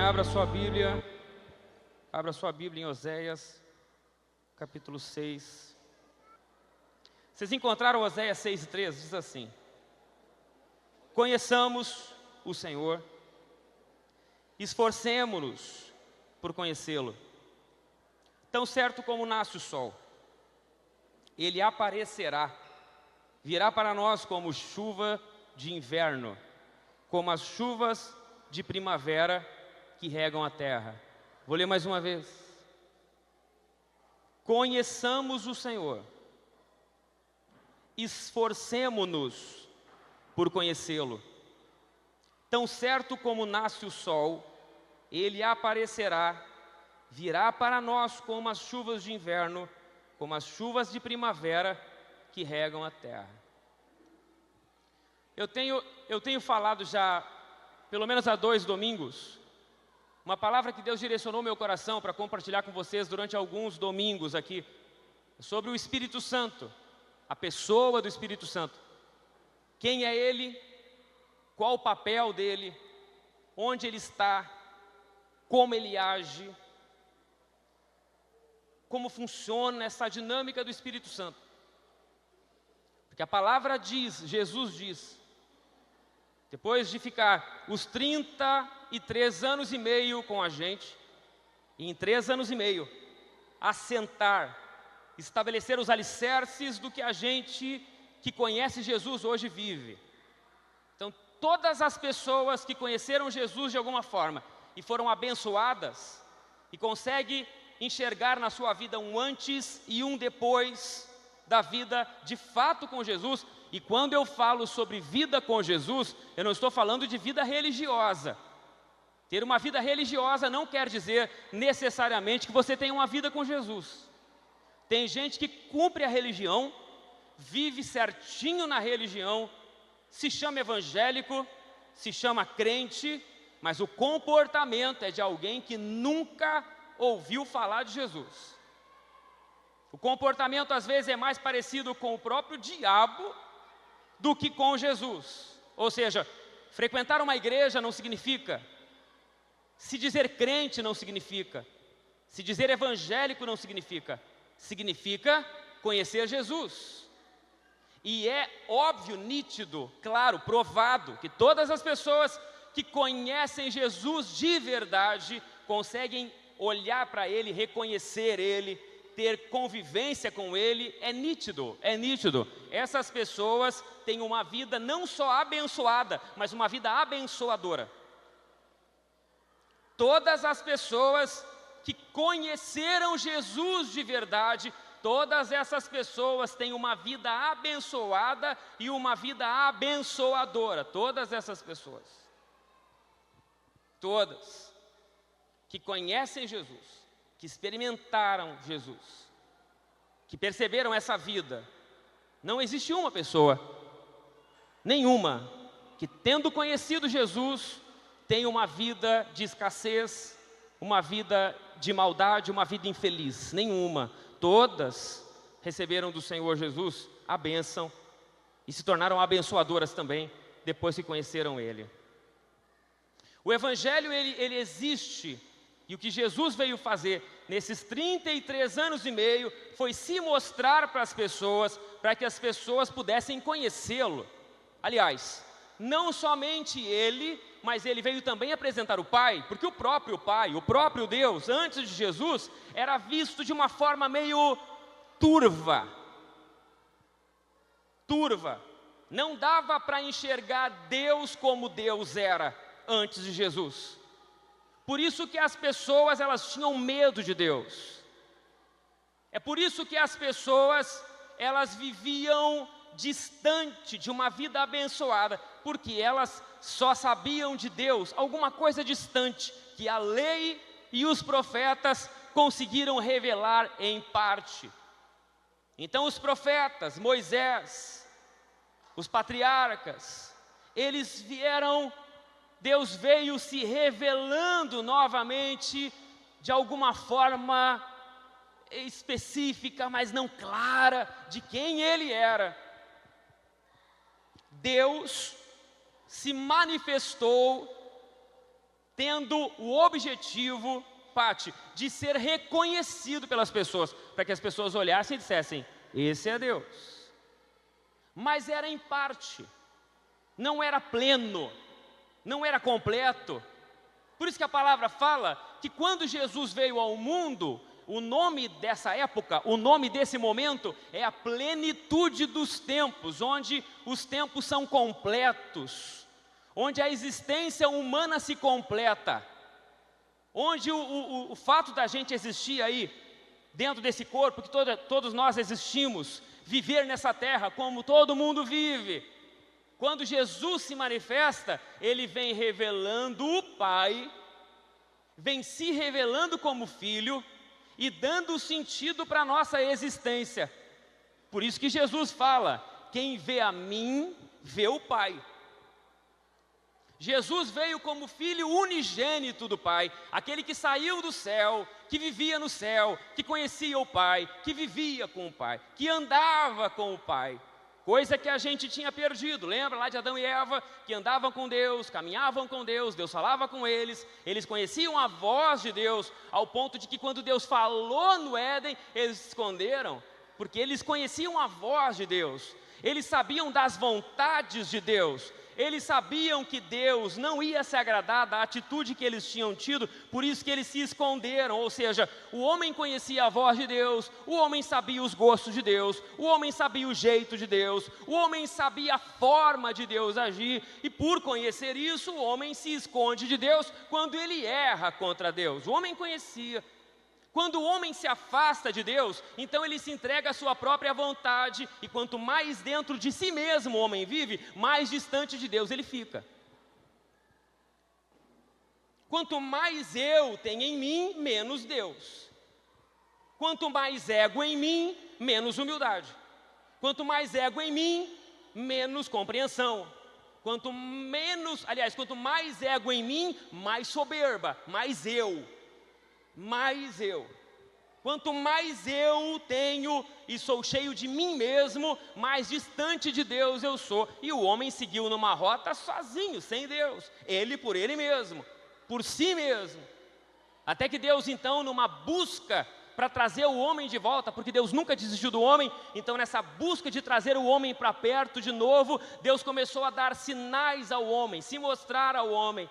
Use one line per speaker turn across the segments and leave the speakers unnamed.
abra sua Bíblia em Oséias, capítulo 6. Vocês encontraram Oséias 6:3? Diz assim: conheçamos o Senhor, esforcemo-nos por conhecê-lo. Tão certo como nasce o sol, ele aparecerá, virá para nós como chuva de inverno, como as chuvas de primavera que regam a terra. Vou ler mais uma vez. Conheçamos o Senhor, esforcemo-nos por conhecê-lo. Tão certo como nasce o sol, ele aparecerá, virá para nós como as chuvas de inverno, como as chuvas de primavera que regam a terra. Eu tenho falado já, pelo menos há 2 domingos, uma palavra que Deus direcionou meu coração para compartilhar com vocês durante alguns domingos aqui, sobre o Espírito Santo, a pessoa do Espírito Santo. Quem é Ele, qual o papel dele, onde Ele está, como Ele age, como funciona essa dinâmica do Espírito Santo. Porque a palavra diz, Jesus diz, depois de ficar os 33 anos e meio com a gente, e em 3 anos e meio, assentar, estabelecer os alicerces do que a gente que conhece Jesus hoje vive. Então, todas as pessoas que conheceram Jesus de alguma forma e foram abençoadas, e conseguem enxergar na sua vida um antes e um depois da vida de fato com Jesus. E quando eu falo sobre vida com Jesus, eu não estou falando de vida religiosa. Ter uma vida religiosa não quer dizer necessariamente que você tenha uma vida com Jesus. Tem gente que cumpre a religião, vive certinho na religião, se chama evangélico, se chama crente, mas o comportamento é de alguém que nunca ouviu falar de Jesus. O comportamento às vezes é mais parecido com o próprio diabo do que com Jesus. Ou seja, frequentar uma igreja não significa, se dizer crente não significa, se dizer evangélico não significa, significa conhecer Jesus. E é óbvio, nítido, claro, provado, que todas as pessoas que conhecem Jesus de verdade conseguem olhar para Ele, reconhecer Ele, ter convivência com Ele. É nítido, é nítido. Essas pessoas têm uma vida não só abençoada, mas uma vida abençoadora. Todas as pessoas que conheceram Jesus de verdade, todas essas pessoas têm uma vida abençoada e uma vida abençoadora. Todas essas pessoas. Todas que conhecem Jesus, que experimentaram Jesus, que perceberam essa vida. Não existe uma pessoa, nenhuma, que tendo conhecido Jesus, tem uma vida de escassez, uma vida de maldade, uma vida infeliz. Nenhuma. Todas receberam do Senhor Jesus a bênção e se tornaram abençoadoras também, depois que conheceram Ele. O Evangelho, ele existe. E o que Jesus veio fazer nesses 33 anos e meio foi se mostrar para as pessoas, para que as pessoas pudessem conhecê-lo. Aliás, não somente Ele, mas Ele veio também apresentar o Pai, porque o próprio Pai, o próprio Deus, antes de Jesus, era visto de uma forma meio turva. Turva. Não dava para enxergar Deus como Deus era antes de Jesus. Por isso que as pessoas, elas tinham medo de Deus. É por isso que as pessoas, elas viviam distante de uma vida abençoada, porque elas só sabiam de Deus alguma coisa distante, que a lei e os profetas conseguiram revelar em parte. Então os profetas, Moisés, os patriarcas, eles vieram, Deus veio se revelando novamente de alguma forma específica, mas não clara, de quem Ele era. Deus se manifestou tendo o objetivo, Pati, de ser reconhecido pelas pessoas, para que as pessoas olhassem e dissessem: esse é Deus. Mas era em parte, não era pleno, não era completo. Por isso que a palavra fala que quando Jesus veio ao mundo, o nome dessa época, o nome desse momento é a plenitude dos tempos, onde os tempos são completos, onde a existência humana se completa, onde o fato da gente existir aí, dentro desse corpo, que todos nós existimos, viver nessa terra como todo mundo vive. Quando Jesus se manifesta, Ele vem revelando o Pai, vem se revelando como Filho e dando sentido para a nossa existência. Por isso que Jesus fala: quem vê a mim, vê o Pai. Jesus veio como Filho unigênito do Pai, aquele que saiu do céu, que vivia no céu, que conhecia o Pai, que vivia com o Pai, que andava com o Pai. Coisa que a gente tinha perdido. Lembra lá de Adão e Eva, que andavam com Deus, caminhavam com Deus, Deus falava com eles conheciam a voz de Deus, ao ponto de que quando Deus falou no Éden, eles se esconderam, porque eles conheciam a voz de Deus, eles sabiam das vontades de Deus, eles sabiam que Deus não ia se agradar da atitude que eles tinham tido, por isso que eles se esconderam. Ou seja, o homem conhecia a voz de Deus, o homem sabia os gostos de Deus, o homem sabia o jeito de Deus, o homem sabia a forma de Deus agir, e por conhecer isso, o homem se esconde de Deus quando ele erra contra Deus. O homem conhecia. Quando o homem se afasta de Deus, então ele se entrega à sua própria vontade, e quanto mais dentro de si mesmo o homem vive, mais distante de Deus ele fica. Quanto mais eu tenho em mim, menos Deus. Quanto mais ego em mim, menos humildade. Quanto mais ego em mim, menos compreensão. Quanto mais ego em mim, mais soberba, mais eu. Mais eu. Quanto mais eu tenho e sou cheio de mim mesmo, mais distante de Deus eu sou. E o homem seguiu numa rota sozinho, sem Deus. Ele por ele mesmo, por si mesmo. Até que Deus então, numa busca para trazer o homem de volta, porque Deus nunca desistiu do homem, então nessa busca de trazer o homem para perto de novo, Deus começou a dar sinais ao homem, se mostrar ao homem.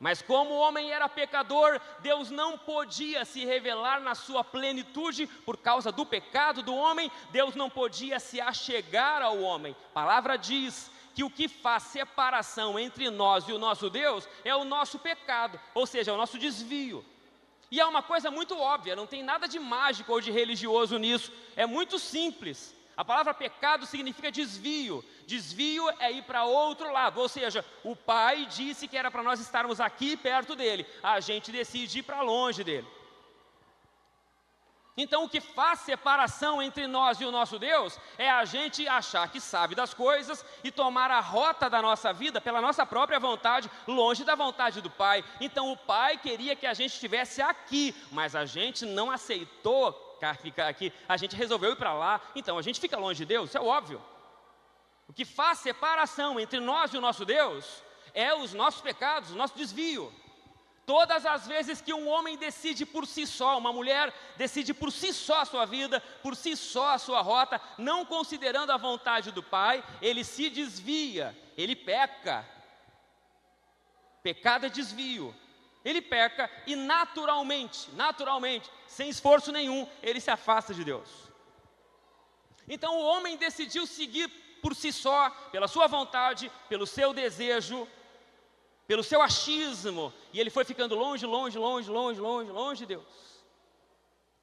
Mas como o homem era pecador, Deus não podia se revelar na sua plenitude por causa do pecado do homem, Deus não podia se achegar ao homem. A palavra diz que o que faz separação entre nós e o nosso Deus é o nosso pecado, ou seja, é o nosso desvio. E é uma coisa muito óbvia, não tem nada de mágico ou de religioso nisso, é muito simples. A palavra pecado significa desvio. Desvio é ir para outro lado, ou seja, o Pai disse que era para nós estarmos aqui perto dele, a gente decide ir para longe dele. Então o que faz separação entre nós e o nosso Deus é a gente achar que sabe das coisas e tomar a rota da nossa vida pela nossa própria vontade, longe da vontade do Pai. Então o Pai queria que a gente estivesse aqui, mas a gente não aceitou ficar aqui, a gente resolveu ir para lá, então a gente fica longe de Deus, isso é óbvio. O que faz separação entre nós e o nosso Deus é os nossos pecados, o nosso desvio. Todas as vezes que um homem decide por si só, uma mulher decide por si só a sua vida, por si só a sua rota, não considerando a vontade do Pai, ele se desvia, ele peca. Pecado é desvio. Ele peca e naturalmente, sem esforço nenhum, ele se afasta de Deus. Então o homem decidiu seguir por si só, pela sua vontade, pelo seu desejo, pelo seu achismo, e ele foi ficando longe de Deus.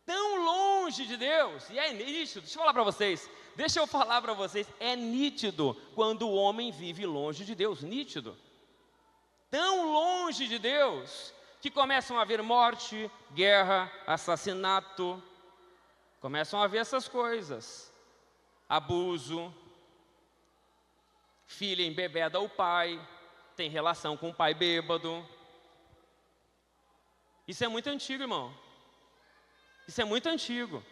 Tão longe de Deus, e é nítido, deixa eu falar para vocês, é nítido quando o homem vive longe de Deus, nítido. Tão longe de Deus, que começam a haver morte, guerra, assassinato, começam a haver essas coisas, abuso, filha embebeda ao pai, tem relação com o pai bêbado. Isso é muito antigo, irmão. Isso é muito antigo.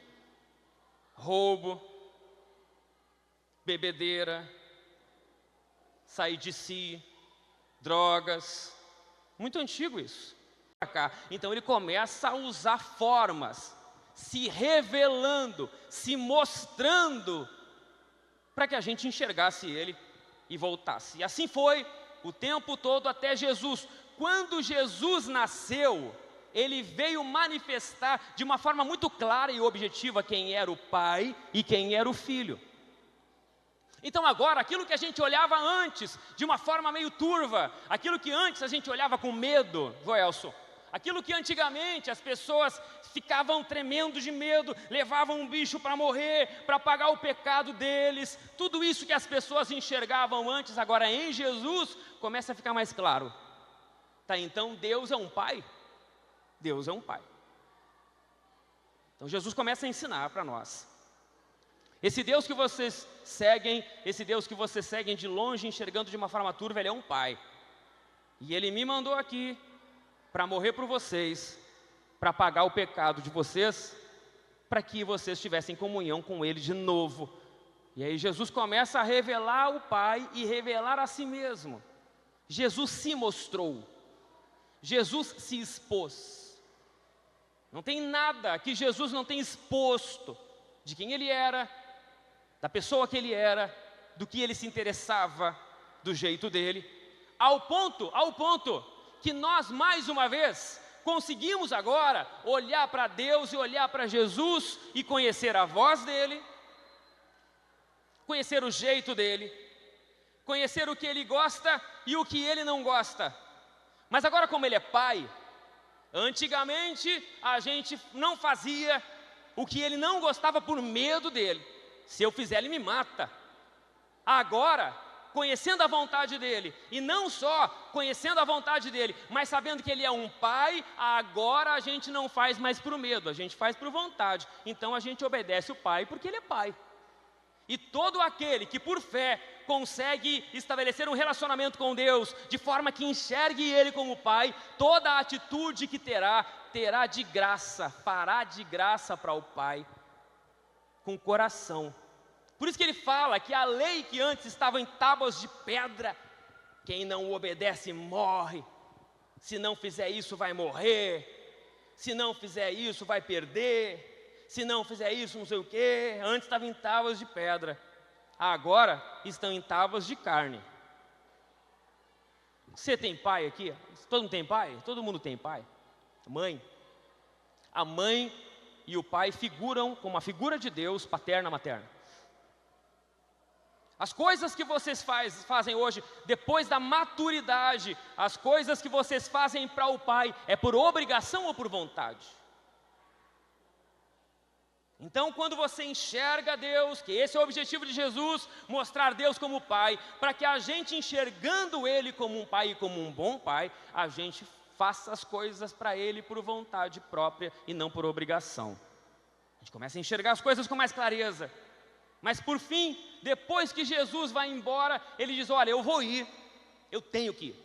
Roubo, bebedeira, sair de si, drogas, Muito antigo isso. Então ele começa a usar formas, se revelando, se mostrando, para que a gente enxergasse ele e voltasse. E assim foi o tempo todo até Jesus. Quando Jesus nasceu, ele veio manifestar de uma forma muito clara e objetiva quem era o Pai e quem era o Filho. Então agora, aquilo que a gente olhava antes de uma forma meio turva, aquilo que antes a gente olhava com medo, Joelson, aquilo que antigamente as pessoas ficavam tremendo de medo, levavam um bicho para morrer, para pagar o pecado deles, tudo isso que as pessoas enxergavam antes, agora em Jesus, começa a ficar mais claro. Tá, então Deus é um Pai? Deus é um Pai. Então Jesus começa a ensinar para nós. Esse Deus que vocês seguem, esse Deus que vocês seguem de longe, enxergando de uma forma turva, Ele é um Pai. E Ele me mandou aqui para morrer por vocês, para pagar o pecado de vocês, para que vocês tivessem comunhão com Ele de novo. E aí Jesus começa a revelar o Pai e revelar a si mesmo. Jesus se mostrou. Jesus se expôs. Não tem nada que Jesus não tenha exposto de quem Ele era, da pessoa que Ele era, do que Ele se interessava, do jeito dele, ao ponto que nós, mais uma vez, conseguimos agora olhar para Deus e olhar para Jesus e conhecer a voz dEle, conhecer o jeito dEle, conhecer o que Ele gosta e o que Ele não gosta. Mas agora, como Ele é Pai, antigamente a gente não fazia o que Ele não gostava por medo dEle. Se eu fizer, Ele me mata. Agora, conhecendo a vontade dEle, e não só conhecendo a vontade dEle, mas sabendo que Ele é um Pai, agora a gente não faz mais por medo, a gente faz por vontade. Então a gente obedece o Pai porque Ele é Pai. E todo aquele que por fé consegue estabelecer um relacionamento com Deus, de forma que enxergue Ele como Pai, toda a atitude que terá de graça, fará de graça para o Pai, com o coração. Por isso que ele fala que a lei que antes estava em tábuas de pedra, quem não obedece morre, se não fizer isso vai morrer, se não fizer isso vai perder, se não fizer isso não sei o quê. Antes estava em tábuas de pedra, agora estão em tábuas de carne. Você tem pai aqui? Todo mundo tem pai? Todo mundo tem pai? Mãe? A mãe e o pai figuram como a figura de Deus, paterna, materna. As coisas que vocês fazem hoje, depois da maturidade, as coisas que vocês fazem para o Pai, é por obrigação ou por vontade? Então, quando você enxerga Deus, que esse é o objetivo de Jesus, mostrar Deus como Pai, para que a gente, enxergando Ele como um Pai e como um bom Pai, a gente faça as coisas para Ele por vontade própria e não por obrigação. A gente começa a enxergar as coisas com mais clareza. Mas por fim, depois que Jesus vai embora, Ele diz, olha, eu vou ir, eu tenho que ir.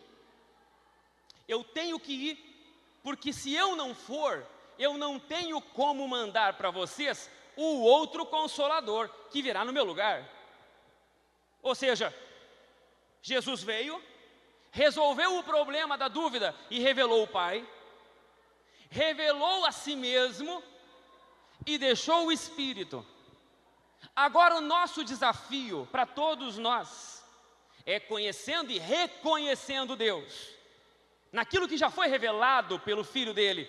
Eu tenho que ir, porque se eu não for, eu não tenho como mandar para vocês o outro Consolador, que virá no meu lugar. Ou seja, Jesus veio, resolveu o problema da dúvida e revelou o Pai, revelou a si mesmo e deixou o Espírito. Agora o nosso desafio para todos nós é conhecendo e reconhecendo Deus naquilo que já foi revelado pelo Filho dele.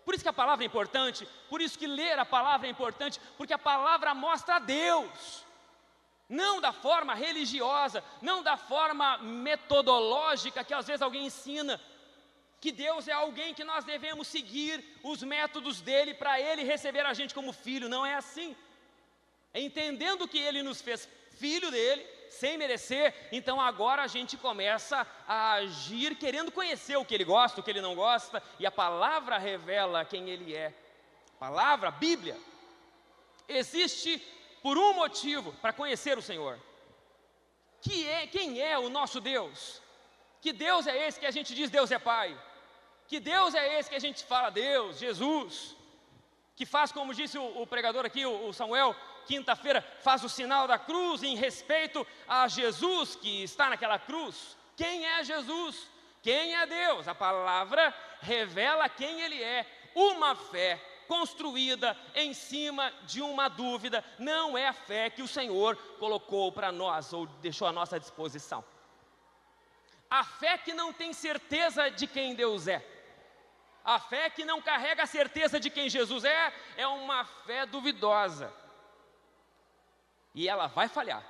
Por isso que a palavra é importante, por isso que ler a palavra é importante, porque a palavra mostra a Deus, não da forma religiosa, não da forma metodológica que às vezes alguém ensina, que Deus é alguém que nós devemos seguir os métodos dele para ele receber a gente como filho. Não é assim. Entendendo que Ele nos fez filho dEle, sem merecer, então agora a gente começa a agir querendo conhecer o que Ele gosta, o que Ele não gosta, e a palavra revela quem Ele é. A palavra, a Bíblia, existe por um motivo, para conhecer o Senhor. Quem é o nosso Deus? Que Deus é esse que a gente diz Deus é Pai? Que Deus é esse que a gente fala Deus, Jesus? Que faz, como disse o pregador aqui, o Samuel, quinta-feira, faz o sinal da cruz em respeito a Jesus que está naquela cruz. Quem é Jesus? Quem é Deus? A palavra revela quem Ele é. Uma fé construída em cima de uma dúvida não é a fé que o Senhor colocou para nós ou deixou à nossa disposição. A fé que não tem certeza de quem Deus é, a fé que não carrega a certeza de quem Jesus é uma fé duvidosa. E ela vai falhar.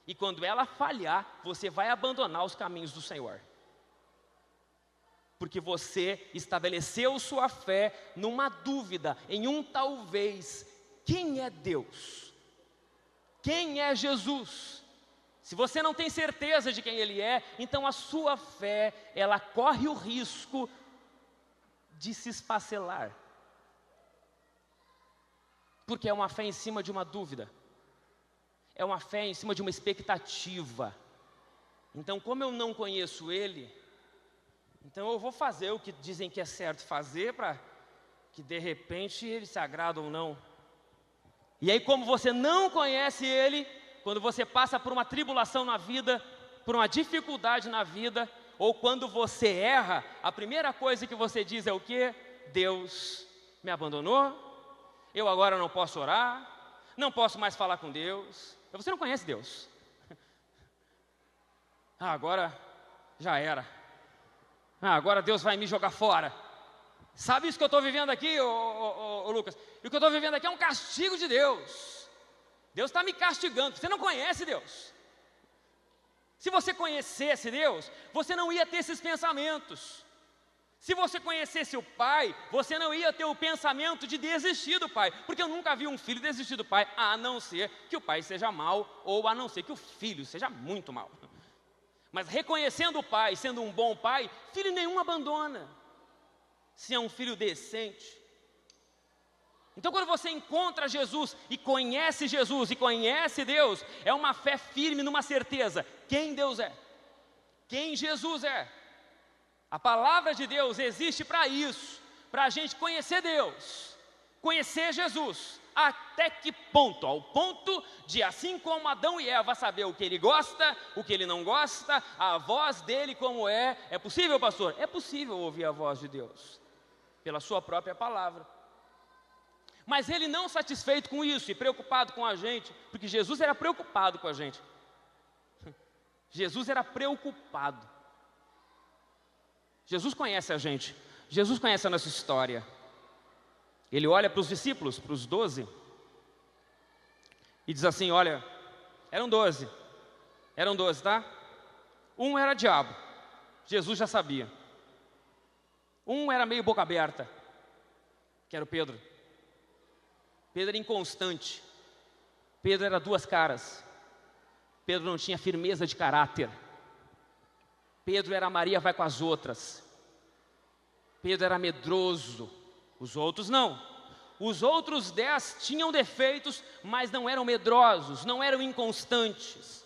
E quando ela falhar, você vai abandonar os caminhos do Senhor. Porque você estabeleceu sua fé numa dúvida, em um talvez. Quem é Deus? Quem é Jesus? Se você não tem certeza de quem Ele é, então a sua fé, ela corre o risco de se esfacelar. Porque é uma fé em cima de uma dúvida. É uma fé em cima de uma expectativa. Então, como eu não conheço Ele, então eu vou fazer o que dizem que é certo fazer, para que de repente Ele se agrada ou não. E aí, como você não conhece Ele, quando você passa por uma tribulação na vida, por uma dificuldade na vida, ou quando você erra, a primeira coisa que você diz é o quê? Deus me abandonou, eu agora não posso orar, não posso mais falar com Deus. Você não conhece Deus. Agora já era. Agora Deus vai me jogar fora. Sabe isso que eu estou vivendo aqui, ô Lucas? E o que eu estou vivendo aqui é um castigo de Deus. Deus está me castigando. Você não conhece Deus. Se você conhecesse Deus, você não ia ter esses pensamentos. Se você conhecesse o Pai, você não ia ter o pensamento de desistir do Pai. Porque eu nunca vi um filho desistir do Pai, a não ser que o pai seja mau, ou a não ser que o filho seja muito mau. Mas reconhecendo o Pai, sendo um bom pai, filho nenhum abandona, se é um filho decente. Então, quando você encontra Jesus e conhece Deus, é uma fé firme numa certeza: quem Deus é, quem Jesus é. A palavra de Deus existe para isso, para a gente conhecer Deus, conhecer Jesus. Até que ponto? Ao ponto de, assim como Adão e Eva, saber o que ele gosta, o que ele não gosta, a voz dele como é. É possível, pastor? É possível ouvir a voz de Deus, pela sua própria palavra. Mas ele não satisfeito com isso e preocupado com a gente, porque Jesus era preocupado com a gente. Jesus era preocupado. Jesus conhece a gente, Jesus conhece a nossa história. Ele olha para os discípulos, para os 12, e diz assim: olha, eram 12, tá? Um era diabo, Jesus já sabia. Um era meio boca aberta, que era o Pedro. Pedro era inconstante, Pedro era duas caras, Pedro não tinha firmeza de caráter, Pedro era Maria vai com as outras, Pedro era medroso. Os outros não. Os outros 10 tinham defeitos, mas não eram medrosos, não eram inconstantes.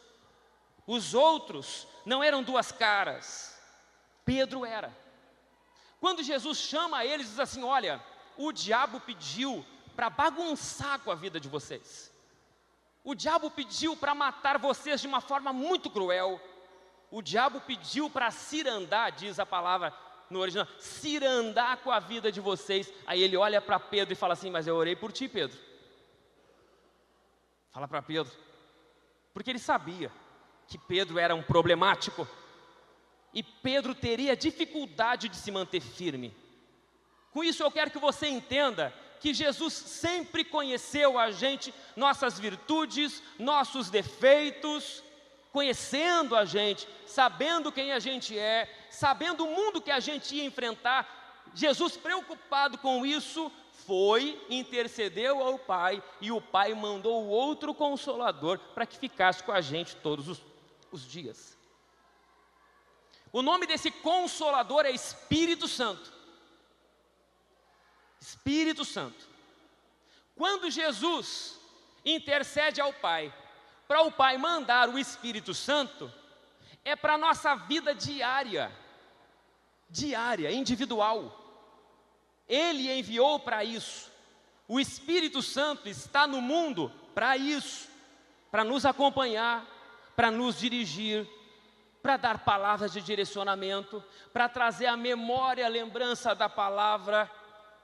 Os outros não eram duas caras, Pedro era. Quando Jesus chama eles, diz assim: olha, o diabo pediu para bagunçar com a vida de vocês. O diabo pediu para matar vocês de uma forma muito cruel. O diabo pediu para cirandar, diz a palavra no original, cirandar com a vida de vocês. Aí ele olha para Pedro e fala assim: mas eu orei por ti, Pedro. Fala para Pedro, porque ele sabia que Pedro era um problemático, e Pedro teria dificuldade de se manter firme. Com isso eu quero que você entenda que Jesus sempre conheceu a gente, nossas virtudes, nossos defeitos, conhecendo a gente, sabendo quem a gente é, sabendo o mundo que a gente ia enfrentar. Jesus, preocupado com isso, foi, intercedeu ao Pai, e o Pai mandou o outro Consolador para que ficasse com a gente todos os dias. O nome desse Consolador é Espírito Santo. Espírito Santo. Quando Jesus intercede ao Pai, para o Pai mandar o Espírito Santo, é para a nossa vida diária, individual. Ele enviou para isso. O Espírito Santo está no mundo para isso, para nos acompanhar, para nos dirigir, para dar palavras de direcionamento, para trazer a memória, a lembrança da palavra.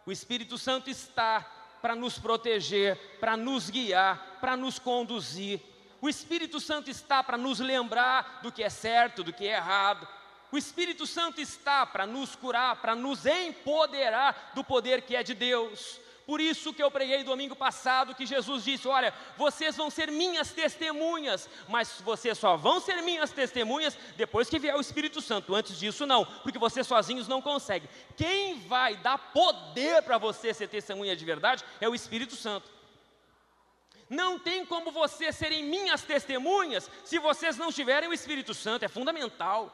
O Espírito Santo está para nos proteger, para nos guiar, para nos conduzir. O Espírito Santo está para nos lembrar do que é certo, do que é errado. O Espírito Santo está para nos curar, para nos empoderar do poder que é de Deus. Por isso que eu preguei domingo passado, que Jesus disse: olha, vocês vão ser minhas testemunhas, mas vocês só vão ser minhas testemunhas depois que vier o Espírito Santo. Antes disso não, porque vocês sozinhos não conseguem. Quem vai dar poder para você ser testemunha de verdade é o Espírito Santo. Não tem como vocês serem minhas testemunhas se vocês não tiverem o Espírito Santo, é fundamental.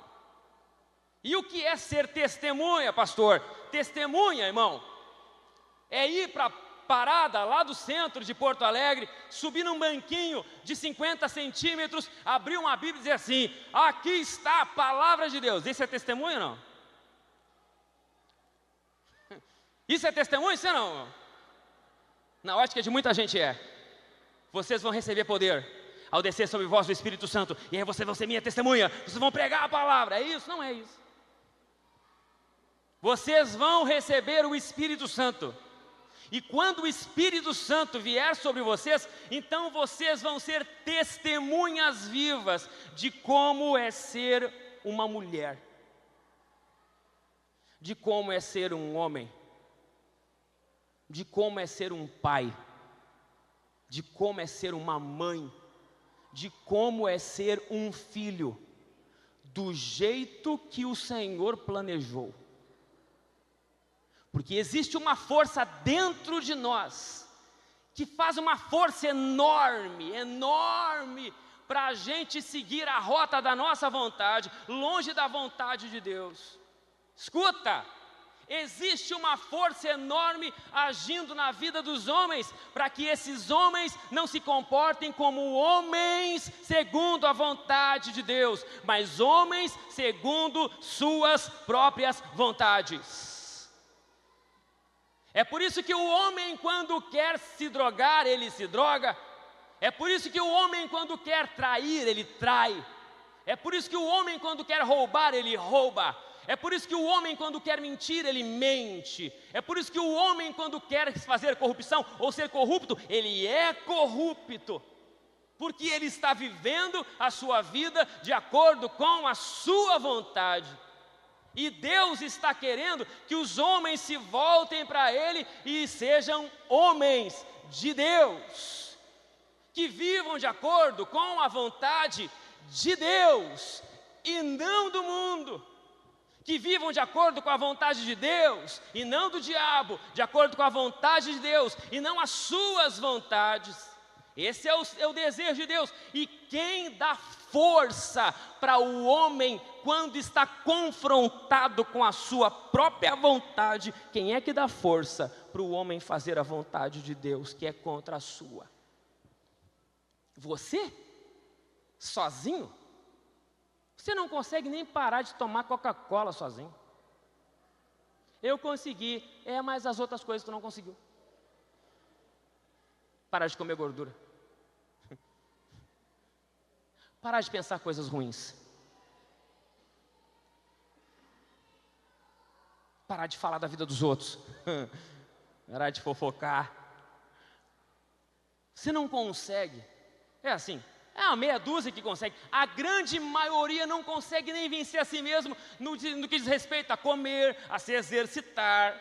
E o que é ser testemunha, pastor? Testemunha, irmão, é ir para a parada lá do centro de Porto Alegre, subir num banquinho de 50 centímetros, abrir uma Bíblia e dizer assim: aqui está a palavra de Deus. Isso é testemunho ou não? Isso é testemunho, isso não? Na ótica de muita gente é. Vocês vão receber poder ao descer sobre vós o Espírito Santo, e aí vocês vão ser minha testemunha, vocês vão pregar a palavra. É isso? Não é isso. Vocês vão receber o Espírito Santo. E quando o Espírito Santo vier sobre vocês, então vocês vão ser testemunhas vivas de como é ser uma mulher, de como é ser um homem, de como é ser um pai, de como é ser uma mãe, de como é ser um filho, do jeito que o Senhor planejou. Porque existe uma força dentro de nós, que faz uma força enorme, enorme, para a gente seguir a rota da nossa vontade, longe da vontade de Deus. Escuta, existe uma força enorme agindo na vida dos homens, para que esses homens não se comportem como homens segundo a vontade de Deus, mas homens segundo suas próprias vontades. É por isso que o homem, quando quer se drogar, ele se droga. É por isso que o homem, quando quer trair, ele trai. É por isso que o homem, quando quer roubar, ele rouba. É por isso que o homem, quando quer mentir, ele mente. É por isso que o homem, quando quer fazer corrupção ou ser corrupto, ele é corrupto. Porque ele está vivendo a sua vida de acordo com a sua vontade. E Deus está querendo que os homens se voltem para Ele e sejam homens de Deus, que vivam de acordo com a vontade de Deus e não do mundo, que vivam de acordo com a vontade de Deus e não do diabo, de acordo com a vontade de Deus e não as suas vontades. Esse é o desejo de Deus. E quem dá força para o homem quando está confrontado com a sua própria vontade? Quem é que dá força para o homem fazer a vontade de Deus, que é contra a sua? Você? Sozinho? Você não consegue nem parar de tomar Coca-Cola sozinho. Eu consegui, mas as outras coisas tu não conseguiu. Parar de comer gordura. Parar de pensar coisas ruins. Parar de falar da vida dos outros. Parar de fofocar. Você não consegue. É assim, é a meia dúzia que consegue. A grande maioria não consegue nem vencer a si mesmo no que diz respeito a comer, a se exercitar,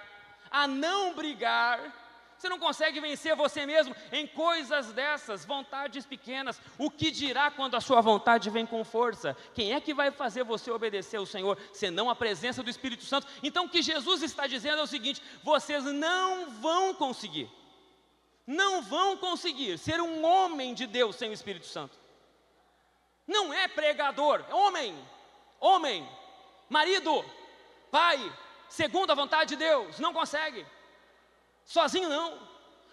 a não brigar. Você não consegue vencer você mesmo em coisas dessas, vontades pequenas. O que dirá quando a sua vontade vem com força? Quem é que vai fazer você obedecer ao Senhor, senão a presença do Espírito Santo? Então o que Jesus está dizendo é o seguinte: vocês não vão conseguir ser um homem de Deus sem o Espírito Santo. Não é pregador, é homem, marido, pai, segundo a vontade de Deus, não consegue. Sozinho não.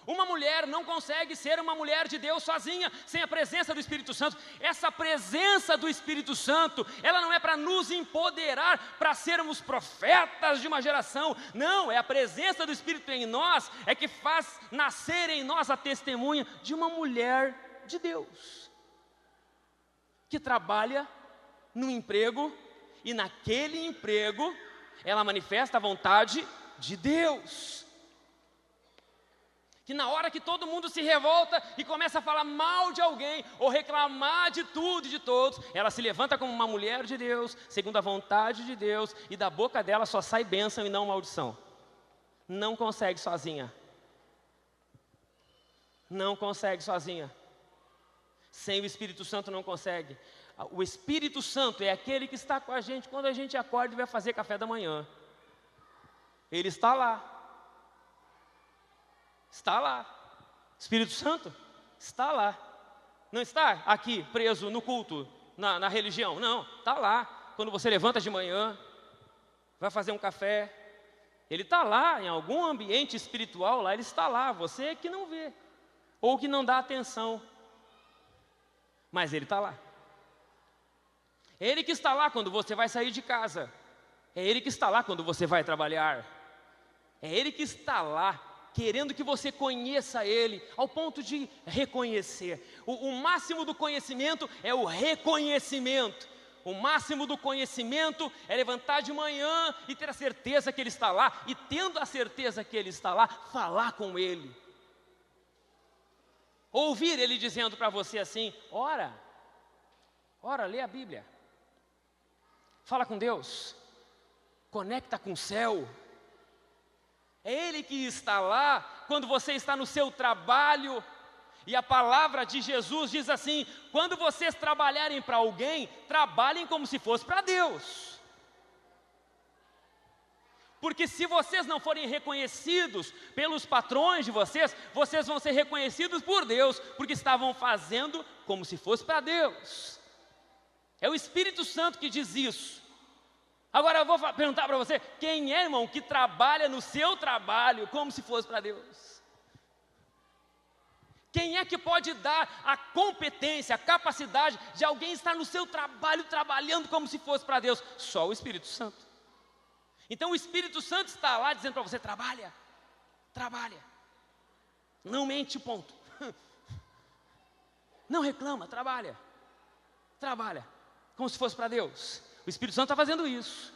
Uma mulher não consegue ser uma mulher de Deus sozinha, sem a presença do Espírito Santo. Essa presença do Espírito Santo, ela não é para nos empoderar, para sermos profetas de uma geração. Não, é a presença do Espírito em nós, é que faz nascer em nós a testemunha de uma mulher de Deus, que trabalha no emprego, e naquele emprego ela manifesta a vontade de Deus. Que na hora que todo mundo se revolta e começa a falar mal de alguém, ou reclamar de tudo e de todos, ela se levanta como uma mulher de Deus, segundo a vontade de Deus, e da boca dela só sai bênção e não maldição. Não consegue sozinha. Não consegue sozinha. Sem o Espírito Santo não consegue. O Espírito Santo é aquele que está com a gente quando a gente acorda e vai fazer café da manhã. Ele está lá. Está lá. Espírito Santo está lá. Não está aqui preso no culto, na religião. Não, está lá. Quando você levanta de manhã, vai fazer um café, ele está lá em algum ambiente espiritual lá, ele está lá. Você é que não vê, ou que não dá atenção, mas ele está lá. É ele que está lá quando você vai sair de casa. É ele que está lá quando você vai trabalhar. É ele que está lá querendo que você conheça ele, ao ponto de reconhecer. O máximo do conhecimento é o reconhecimento. O máximo do conhecimento é levantar de manhã e ter a certeza que ele está lá, e tendo a certeza que ele está lá, falar com ele. Ouvir ele dizendo para você assim: ora, lê a Bíblia. Fala com Deus, conecta com o céu. É Ele que está lá quando você está no seu trabalho. E a palavra de Jesus diz assim: quando vocês trabalharem para alguém, trabalhem como se fosse para Deus. Porque se vocês não forem reconhecidos pelos patrões de vocês, vocês vão ser reconhecidos por Deus, porque estavam fazendo como se fosse para Deus. É o Espírito Santo que diz isso. Agora eu vou perguntar para você: quem é, irmão, que trabalha no seu trabalho como se fosse para Deus? Quem é que pode dar a competência, a capacidade de alguém estar no seu trabalho, trabalhando como se fosse para Deus? Só o Espírito Santo. Então o Espírito Santo está lá dizendo para você: trabalha, não mente, ponto. Não reclama, trabalha, como se fosse para Deus. O Espírito Santo está fazendo isso.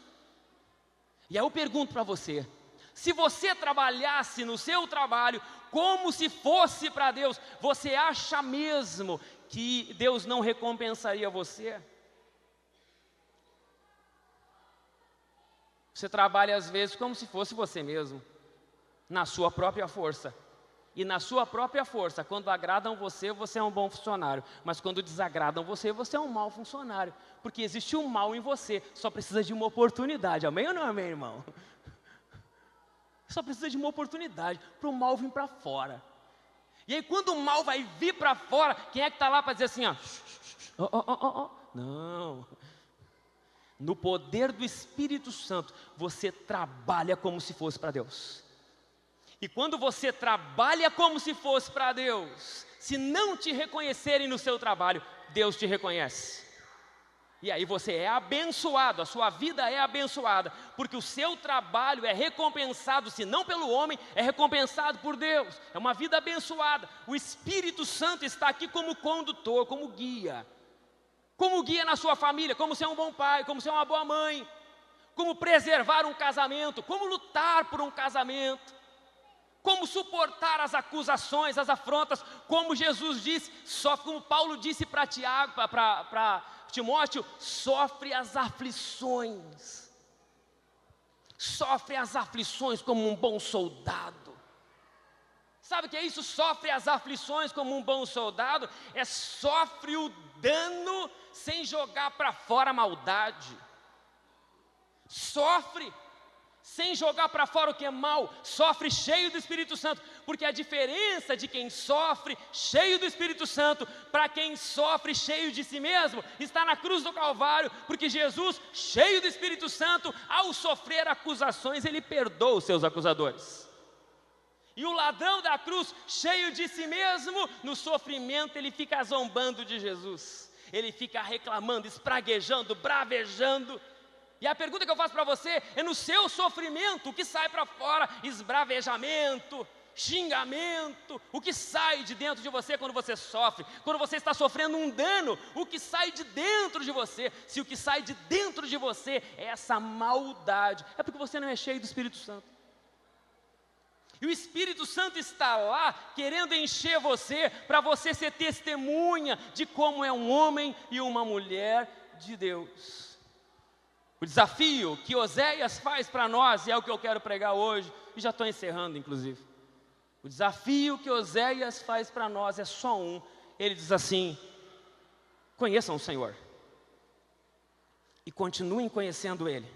E aí eu pergunto para você: se você trabalhasse no seu trabalho como se fosse para Deus, você acha mesmo que Deus não recompensaria você? Você trabalha às vezes como se fosse você mesmo, na sua própria força. E na sua própria força, quando agradam você, você é um bom funcionário. Mas quando desagradam você, você é um mau funcionário. Porque existe um mal em você, só precisa de uma oportunidade. Amém ou não amém, irmão? Só precisa de uma oportunidade para o mal vir para fora. E aí quando o mal vai vir para fora, quem é que está lá para dizer assim, ó? Não. No poder do Espírito Santo, você trabalha como se fosse para Deus. E quando você trabalha como se fosse para Deus, se não te reconhecerem no seu trabalho, Deus te reconhece. E aí você é abençoado, a sua vida é abençoada, porque o seu trabalho é recompensado, se não pelo homem, é recompensado por Deus. É uma vida abençoada. O Espírito Santo está aqui como condutor, como guia na sua família, como ser um bom pai, como ser uma boa mãe, como preservar um casamento, como lutar por um casamento, como suportar as acusações, as afrontas, como Jesus disse, como Paulo disse para Timóteo, sofre as aflições. Sofre as aflições como um bom soldado. Sabe o que é isso? Sofre as aflições como um bom soldado. Sofre o dano sem jogar para fora a maldade. Sofre sem jogar para fora o que é mal, sofre cheio do Espírito Santo, porque a diferença de quem sofre cheio do Espírito Santo para quem sofre cheio de si mesmo está na cruz do Calvário, porque Jesus, cheio do Espírito Santo, ao sofrer acusações, ele perdoa os seus acusadores. E o ladrão da cruz, cheio de si mesmo, no sofrimento ele fica zombando de Jesus, ele fica reclamando, espraguejando, bravejando. E a pergunta que eu faço para você é: no seu sofrimento, o que sai para fora? Esbravejamento, xingamento, o que sai de dentro de você quando você sofre, quando você está sofrendo um dano, o que sai de dentro de você, se o que sai de dentro de você é essa maldade, é porque você não é cheio do Espírito Santo. E o Espírito Santo está lá querendo encher você, para você ser testemunha de como é um homem e uma mulher de Deus. O desafio que Oséias faz para nós, e é o que eu quero pregar hoje, e já estou encerrando inclusive. O desafio que Oséias faz para nós é só um. Ele diz assim: conheçam o Senhor e continuem conhecendo Ele.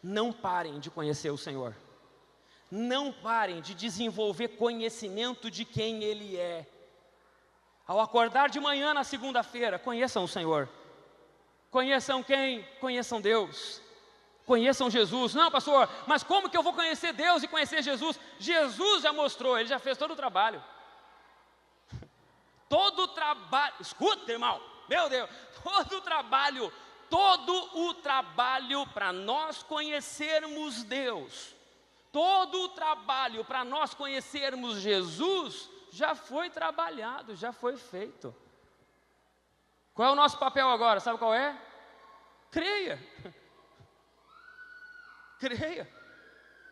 Não parem de conhecer o Senhor. Não parem de desenvolver conhecimento de quem Ele é. Ao acordar de manhã na segunda-feira, conheçam o Senhor. Conheçam quem? Conheçam Deus. Conheçam Jesus. Não, pastor, mas como que eu vou conhecer Deus e conhecer Jesus? Jesus já mostrou, Ele já fez todo o trabalho. Todo o trabalho, escuta, irmão, meu Deus, todo o trabalho para nós conhecermos Deus, todo o trabalho para nós conhecermos Jesus, já foi trabalhado, já foi feito. Qual é o nosso papel agora? Sabe qual é? Creia. Creia.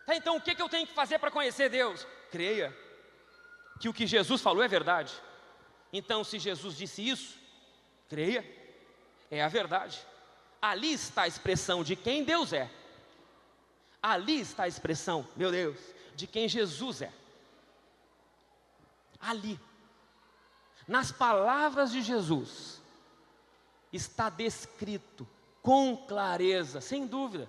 Tá, então o que eu tenho que fazer para conhecer Deus? Creia que o que Jesus falou é verdade. Então, se Jesus disse isso, creia, é a verdade. Ali está a expressão de quem Deus é. Ali está a expressão, meu Deus, de quem Jesus é. Ali, nas palavras de Jesus, está descrito com clareza, sem dúvida.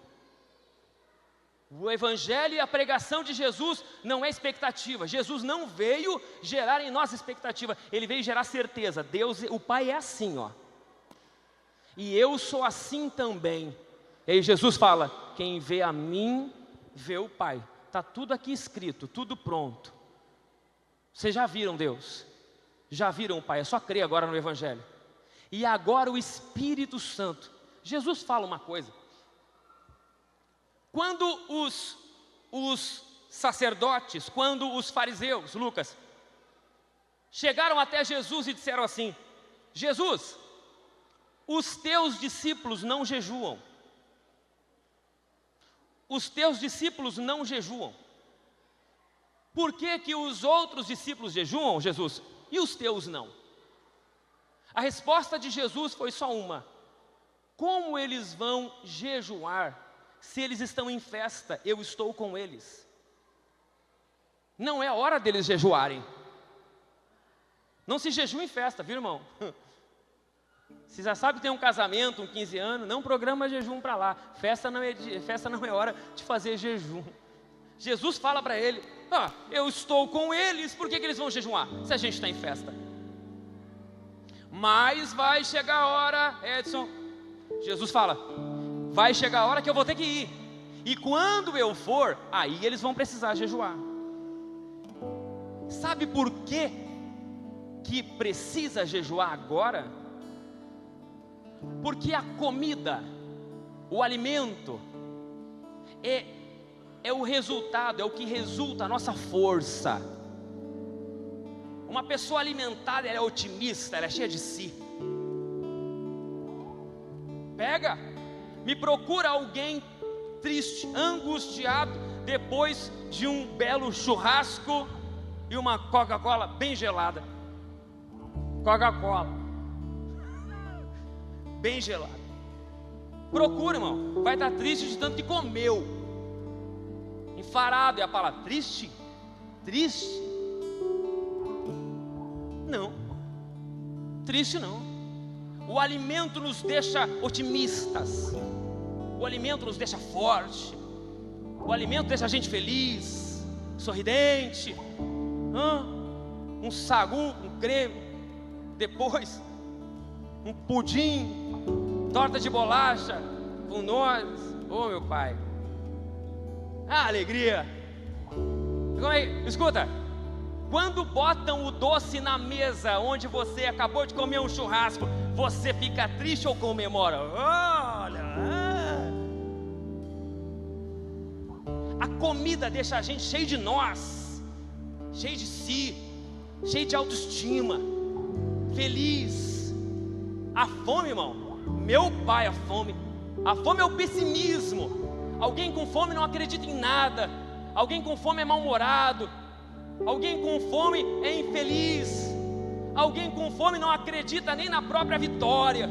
O Evangelho e a pregação de Jesus não é expectativa. Jesus não veio gerar em nós expectativa, Ele veio gerar certeza. Deus, o Pai é assim, ó. E eu sou assim também. E aí Jesus fala: quem vê a mim, vê o Pai. Está tudo aqui escrito, tudo pronto. Vocês já viram Deus? Já viram o Pai? É só crer agora no Evangelho. E agora o Espírito Santo. Jesus fala uma coisa. Quando os sacerdotes, quando os fariseus, Lucas, chegaram até Jesus e disseram assim: Jesus, os teus discípulos não jejuam. Os teus discípulos não jejuam. Por que que os outros discípulos jejuam, Jesus, e os teus não? A resposta de Jesus foi só uma: como eles vão jejuar se eles estão em festa? Eu estou com eles. Não é hora deles jejuarem. Não se jejua em festa, viu, irmão? Você já sabe que tem um casamento, um 15 anos, não programa jejum para lá. Festa não é hora de fazer jejum. Jesus fala para ele: eu estou com eles, por que eles vão jejuar se a gente está em festa? Mas vai chegar a hora, Edson, Jesus fala, vai chegar a hora que eu vou ter que ir. E quando eu for, aí eles vão precisar jejuar. Sabe por que precisa jejuar agora? Porque a comida, o alimento, é o resultado, é o que resulta a nossa força. Uma pessoa alimentada, ela é otimista, ela é cheia de si. Me procura alguém triste, angustiado, depois de um belo churrasco e uma Coca-Cola bem gelada. Coca-Cola bem gelada. Procura, irmão, vai estar triste de tanto que comeu. Enfarado é a palavra. Triste? Triste? Não. Triste não. O alimento nos deixa otimistas. O alimento nos deixa forte. O alimento deixa a gente feliz, sorridente. Um sagu, um creme, depois um pudim, torta de bolacha com nozes. Oh, meu pai, alegria. Escuta, quando botam o doce na mesa onde você acabou de comer um churrasco, você fica triste ou comemora? Olha, a comida deixa a gente cheio de nós, cheio de si, cheio de autoestima, feliz. A fome, irmão, meu pai, a fome é o pessimismo. Alguém com fome não acredita em nada. Alguém com fome é mal-humorado. Alguém com fome é infeliz. Alguém com fome não acredita nem na própria vitória.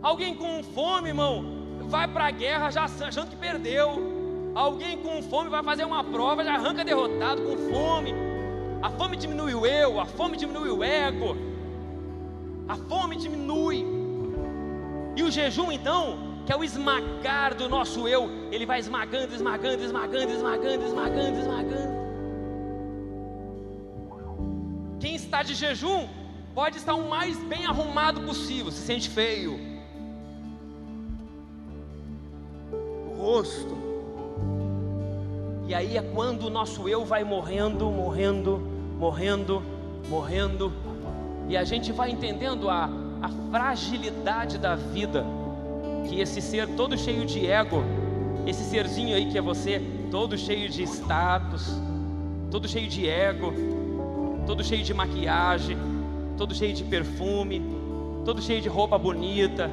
Alguém com fome, irmão, vai para a guerra já achando que perdeu. Alguém com fome vai fazer uma prova, já arranca derrotado com fome. A fome diminui o eu, a fome diminui o ego. A fome diminui. E o jejum então, que é o esmagar do nosso eu, ele vai esmagando, esmagando, esmagando, esmagando, esmagando, esmagando. Quem está de jejum pode estar o mais bem arrumado possível, se sente feio. O rosto. E aí é quando o nosso eu vai morrendo, morrendo, morrendo, morrendo. E a gente vai entendendo a fragilidade da vida. Que esse ser todo cheio de ego, esse serzinho aí que é você, todo cheio de status, todo cheio de ego, todo cheio de maquiagem, todo cheio de perfume, todo cheio de roupa bonita.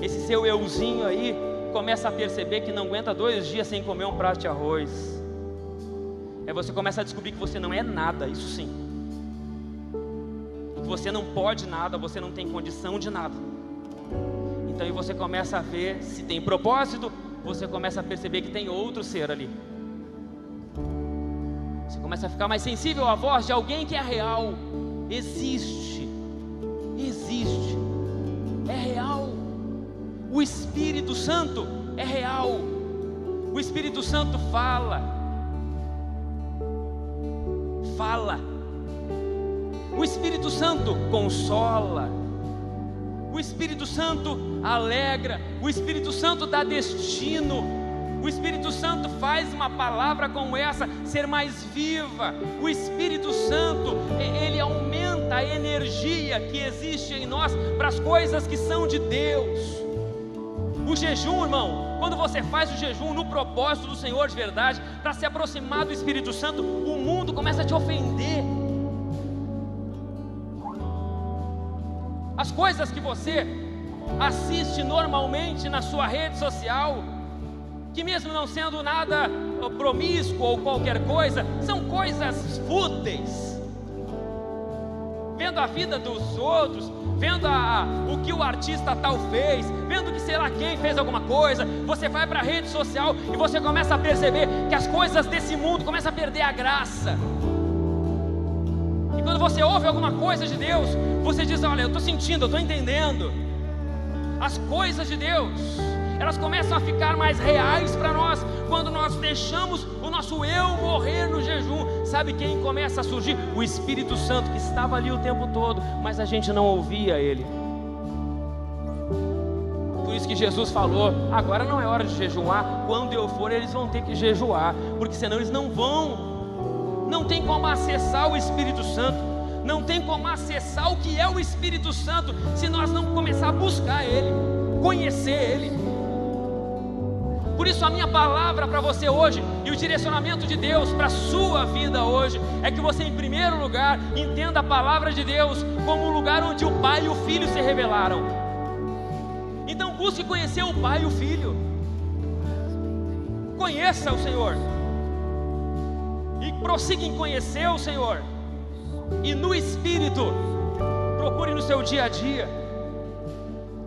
Esse seu euzinho aí começa a perceber que não aguenta 2 dias sem comer um prato de arroz. Aí você começa a descobrir que você não é nada, isso sim. Que você não pode nada, você não tem condição de nada. Então aí você começa a ver se tem propósito, você começa a perceber que tem outro ser ali. Você começa a ficar mais sensível à voz de alguém que é real. Existe, é real. O Espírito Santo é real. O Espírito Santo fala. O Espírito Santo consola. O Espírito Santo alegra. O Espírito Santo dá destino. O Espírito Santo faz uma palavra como essa ser mais viva. O Espírito Santo, ele aumenta a energia que existe em nós para as coisas que são de Deus. O jejum, irmão, quando você faz o jejum no propósito do Senhor de verdade, para se aproximar do Espírito Santo, o mundo começa a te ofender. As coisas que você assiste normalmente na sua rede social, que mesmo não sendo nada promíscuo ou qualquer coisa, são coisas fúteis. Vendo a vida dos outros, vendo o que o artista tal fez, vendo que sei lá quem fez alguma coisa, você vai para a rede social e você começa a perceber que as coisas desse mundo começam a perder a graça. E quando você ouve alguma coisa de Deus, você diz: olha, eu estou sentindo, eu estou entendendo. As coisas de Deus, elas começam a ficar mais reais para nós quando nós deixamos o nosso eu morrer no jejum. Sabe quem começa a surgir? O Espírito Santo, que estava ali o tempo todo, mas a gente não ouvia Ele. Por isso que Jesus falou: agora não é hora de jejuar, quando eu for eles vão ter que jejuar, porque senão eles não vão. Não tem como acessar o Espírito Santo, não tem como acessar o que é o Espírito Santo se nós não começar a buscar Ele, conhecer Ele. Por isso a minha palavra para você hoje e o direcionamento de Deus para a sua vida hoje é que você, em primeiro lugar, entenda a palavra de Deus como um lugar onde o Pai e o Filho se revelaram. Então busque conhecer o Pai e o Filho. Conheça o Senhor e prossiga em conhecer o Senhor. E no Espírito, procure no seu dia a dia,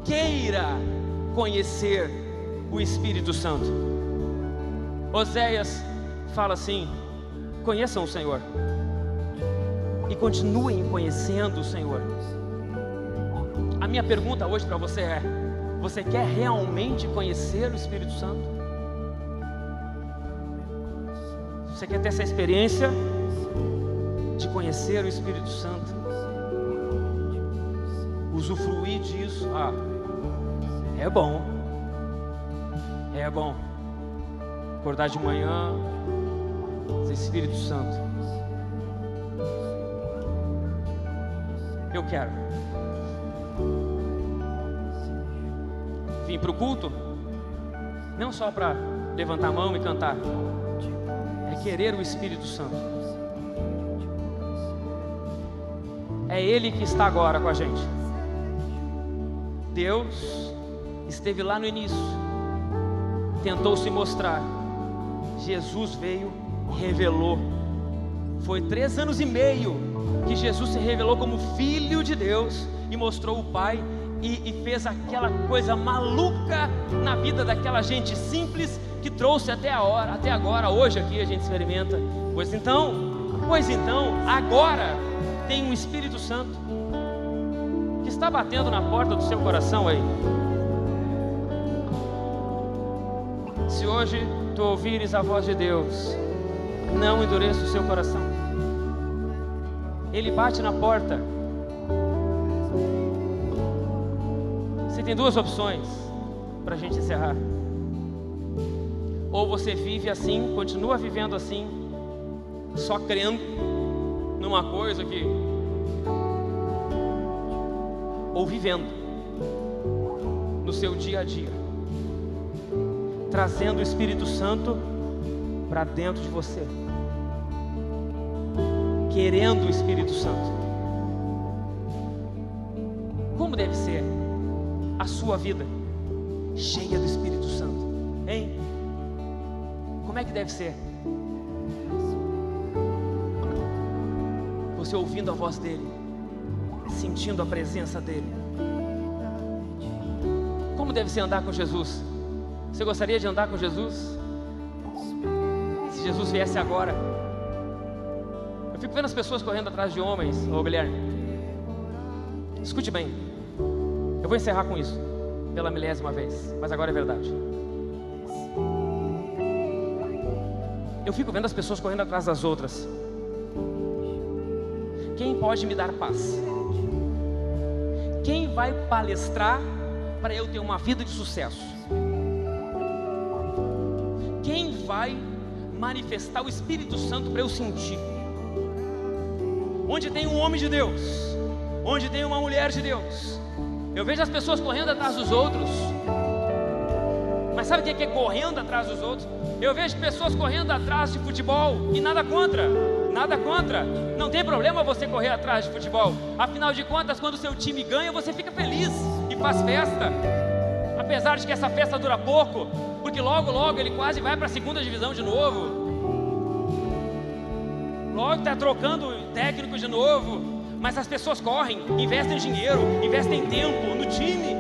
queira conhecer o Espírito Santo. Oséias fala assim: conheçam o Senhor e continuem conhecendo o Senhor. A minha pergunta hoje para você é: você quer realmente conhecer o Espírito Santo? Você quer ter essa experiência de conhecer o Espírito Santo? Usufruir disso? É bom. É bom acordar de manhã, dizer: Espírito Santo, eu quero. Vim para o culto não só para levantar a mão e cantar, é querer o Espírito Santo. é Ele que está agora com a gente. Deus esteve lá no início, tentou se mostrar. Jesus veio, revelou. Foi 3 anos e meio que Jesus se revelou como Filho de Deus e mostrou o Pai, e fez aquela coisa maluca na vida daquela gente simples que trouxe até agora. Hoje aqui a gente experimenta. Pois então, agora tem um Espírito Santo que está batendo na porta do seu coração aí. Se hoje tu ouvires a voz de Deus, não endureça o seu coração. Ele bate na porta. Você tem 2 opções para a gente encerrar. Ou você vive assim, continua vivendo assim, só crendo numa coisa que... ou vivendo no seu dia a dia, trazendo o Espírito Santo para dentro de você, querendo o Espírito Santo. Como deve ser a sua vida cheia do Espírito Santo, hein? Como é que deve ser? Você ouvindo a voz dele, sentindo a presença dele. Como deve ser andar com Jesus? Você gostaria de andar com Jesus? Se Jesus viesse agora. Eu fico vendo as pessoas correndo atrás de homens. Ô Guilherme, escute bem. Eu vou encerrar com isso pela 1000ª vez, mas agora é verdade. Eu fico vendo as pessoas correndo atrás das outras. Quem pode me dar paz? Quem vai palestrar para eu ter uma vida de sucesso? Quem vai manifestar o Espírito Santo para eu sentir? Onde tem um homem de Deus, onde tem uma mulher de Deus, eu vejo as pessoas correndo atrás dos outros. Mas sabe o que é correndo atrás dos outros? Eu vejo pessoas correndo atrás de futebol, e nada contra, não tem problema você correr atrás de futebol. Afinal de contas, quando o seu time ganha, você fica feliz e faz festa. Apesar de que essa festa dura pouco, porque logo ele quase vai para a 2ª divisão de novo. Logo está trocando técnico de novo. Mas as pessoas correm, investem dinheiro, investem tempo no time,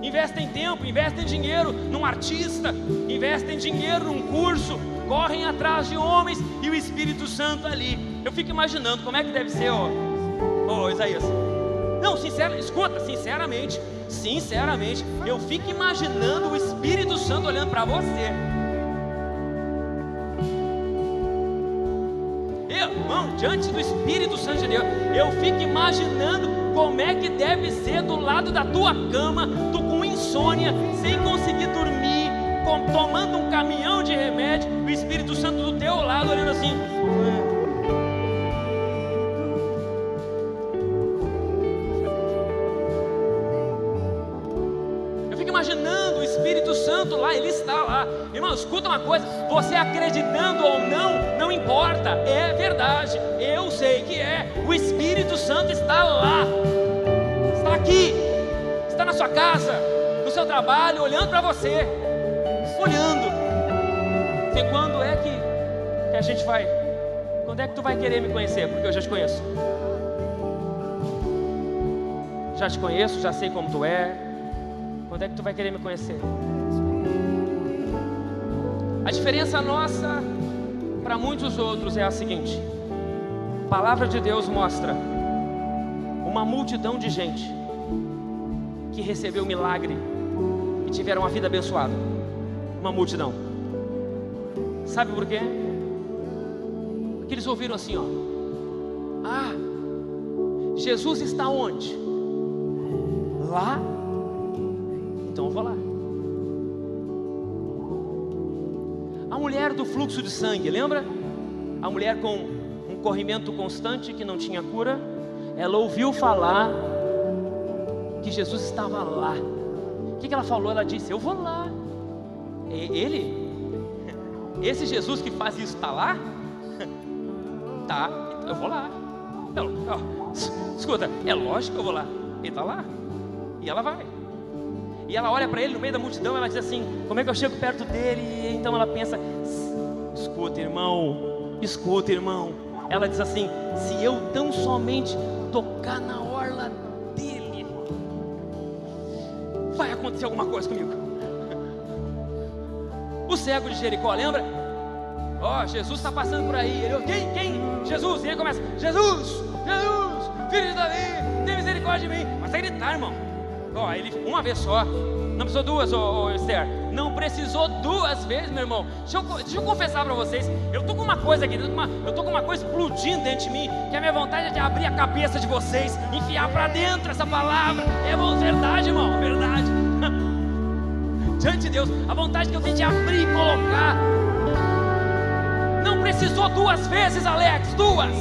investem tempo, investem dinheiro num artista, investem dinheiro num curso, correm atrás de homens e o Espírito Santo ali. Eu fico imaginando como é que deve ser, ô Isaías. Não, escuta, sinceramente, eu fico imaginando o Espírito Santo olhando para você. Irmão, diante do Espírito Santo de Deus, eu fico imaginando como é que deve ser do lado da tua cama, tu com insônia, sem conseguir dormir, tomando um caminhão de remédio, o Espírito Santo do teu lado olhando assim. Eu fico imaginando o Espírito Santo lá, ele está lá. Irmão, escuta uma coisa, você acreditando ou não importa, é verdade, eu sei que é, o Espírito Santo está lá, está aqui, está na sua casa, no seu trabalho, olhando para você, olhando. E quando é que a gente vai, quando é que tu vai querer me conhecer? Porque eu já te conheço, já sei como tu é. Quando é que tu vai querer me conhecer? A diferença nossa para muitos outros é a seguinte: a palavra de Deus mostra uma multidão de gente que recebeu milagre e tiveram uma vida abençoada. Uma multidão. Sabe por quê? Porque eles ouviram assim, ah, Jesus está onde? Lá? Então eu vou lá. A mulher do fluxo de sangue, lembra? A mulher com um corrimento constante que não tinha cura. Ela ouviu falar que Jesus estava lá. O que ela falou? Ela disse, eu vou lá. Esse Jesus que faz isso está lá? Tá, eu vou lá. Escuta, é lógico que eu vou lá. Ele está lá. E ela vai. E ela olha para ele no meio da multidão, ela diz assim, como é que eu chego perto dele? E então ela pensa, escuta irmão. Ela diz assim, se eu tão somente tocar na orla dele, vai acontecer alguma coisa comigo. O cego de Jericó, lembra? Jesus está passando por aí. Ele, quem? Jesus. E ele começa, Jesus, filho de Davi, tem misericórdia de mim. Mas a gritar, irmão. Ele uma vez só. Não precisou duas, Esther. Não precisou duas vezes, meu irmão. Deixa eu confessar para vocês. Eu tô com uma coisa aqui, eu tô com uma coisa explodindo dentro de mim, que a minha vontade é de abrir a cabeça de vocês, enfiar para dentro essa palavra. É verdade, irmão, verdade. Diante de Deus, a vontade que eu tenho de abrir e colocar. Não precisou duas vezes, Alex, duas.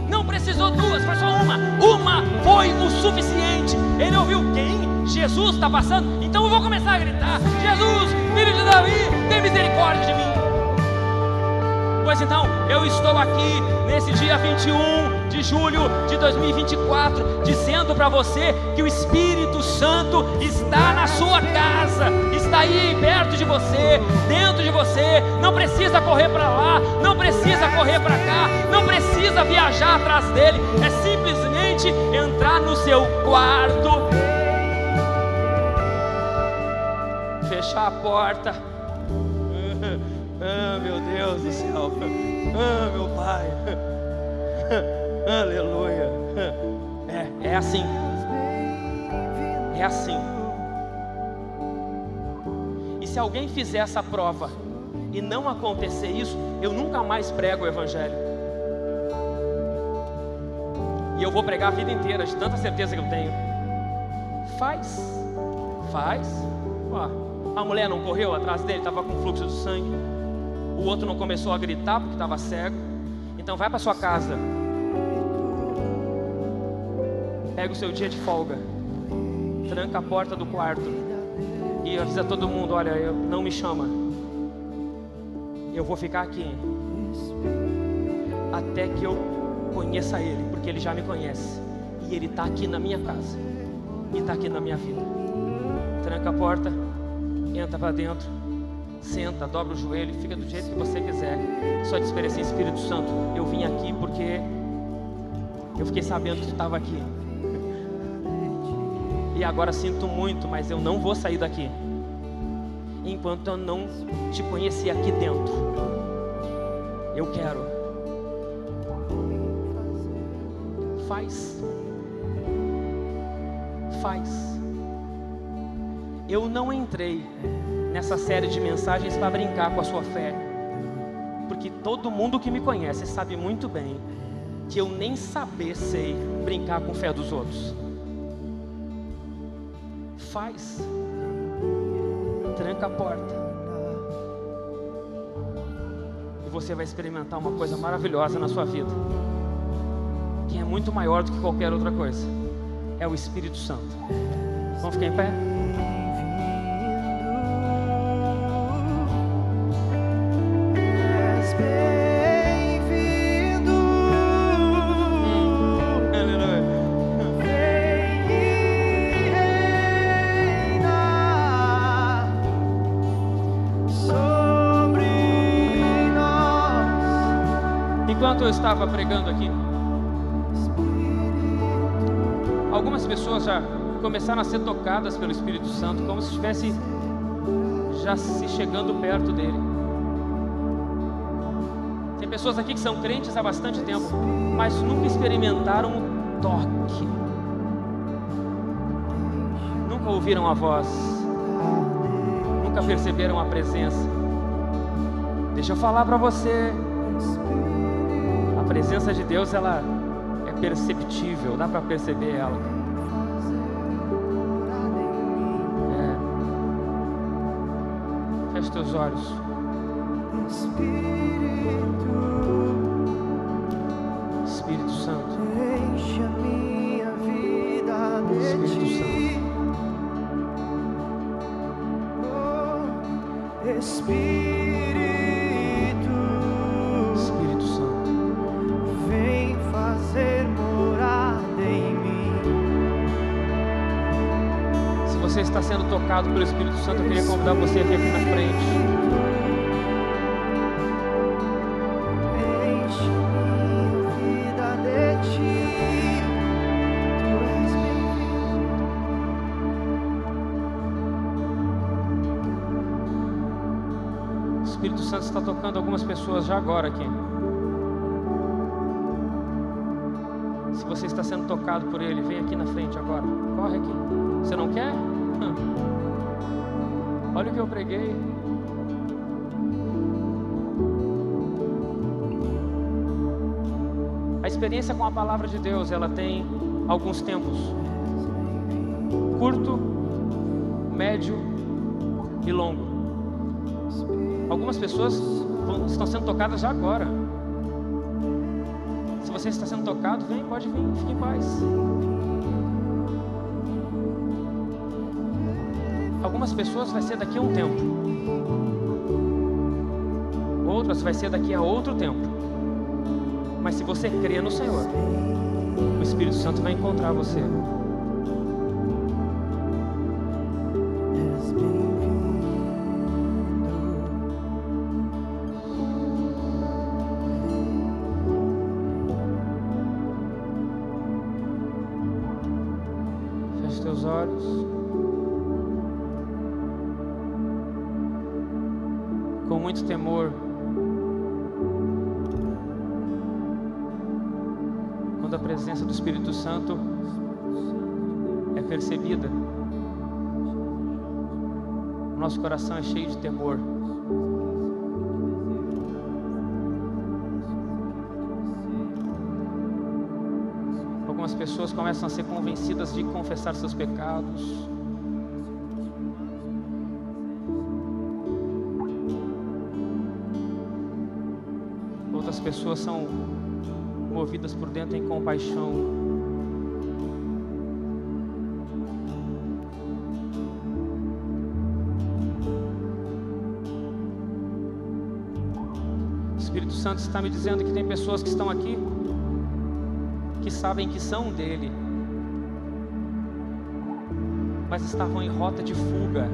Não precisou duas, foi só uma. Uma foi o suficiente. Ele ouviu quem? Jesus está passando. Então eu vou começar a gritar: Jesus, filho de Davi, tem misericórdia de mim. Pois então, eu estou aqui nesse dia 21 de julho de 2024, dizendo para você que o Espírito Santo está na sua casa, está aí perto de você, dentro de você. Não precisa correr para lá, não precisa correr para cá, não precisa viajar atrás dele. É simplesmente entrar no seu quarto, fechar a porta. Meu Deus do céu. Meu Pai. Aleluia. É assim. É assim. E se alguém fizer essa prova e não acontecer isso, eu nunca mais prego o Evangelho. E eu vou pregar a vida inteira, de tanta certeza que eu tenho. Faz. A mulher não correu atrás dele, estava com fluxo de sangue. O outro não começou a gritar porque estava cego. Então vai para sua casa, pega o seu dia de folga, tranca a porta do quarto e avisa todo mundo: olha, não me chama, eu vou ficar aqui até que eu conheça ele, porque ele já me conhece e ele está aqui na minha casa e está aqui na minha vida. Tranca a porta, entra para dentro, senta, dobra o joelho, fica do jeito que você quiser. Só te espera assim: Espírito Santo, eu vim aqui porque eu fiquei sabendo que tu estava aqui. E agora sinto muito, mas eu não vou sair daqui enquanto eu não te conhecer aqui dentro. Eu quero. Faz. Eu não entrei nessa série de mensagens para brincar com a sua fé, porque todo mundo que me conhece sabe muito bem que eu nem sei brincar com a fé dos outros. Faz. Tranca a porta e você vai experimentar uma coisa maravilhosa na sua vida, que é muito maior do que qualquer outra coisa. É o Espírito Santo. Vamos ficar em pé? Enquanto eu estava pregando aqui, algumas pessoas já começaram a ser tocadas pelo Espírito Santo, como se estivesse já se chegando perto dele. Tem pessoas aqui que são crentes há bastante tempo, mas nunca experimentaram o toque, nunca ouviram a voz, nunca perceberam a presença. Deixa eu falar para você, a presença de Deus, ela é perceptível, dá para perceber ela. Feche teus olhos. Espírito Santo,
enche a minha vida de
Espírito
ti. Espírito
Santo,
vem fazer morrer
está sendo tocado pelo Espírito Santo, eu queria convidar você a vir aqui na frente.
Enche minha vida de ti. Tu és bem-vindo.
O Espírito Santo está tocando algumas pessoas já agora aqui. Se você está sendo tocado por Ele, vem aqui na frente agora. Corre aqui. Você não quer? Olha o que eu preguei. A experiência com a palavra de Deus, ela tem alguns tempos: curto, médio e longo. Algumas pessoas estão sendo tocadas já agora. Se você está sendo tocado, vem, pode vir, fique em paz. Algumas pessoas vai ser daqui a um tempo, outras vai ser daqui a outro tempo. Mas se você crê no Senhor, o Espírito Santo vai encontrar você.
És bem-vindo.
Feche teus olhos. Com muito temor, quando a presença do Espírito Santo é percebida, o nosso coração é cheio de temor. Algumas pessoas começam a ser convencidas de confessar seus pecados. Outras pessoas são movidas por dentro em compaixão. O Espírito Santo está me dizendo que tem pessoas que estão aqui que sabem que são dele, mas estavam em rota de fuga.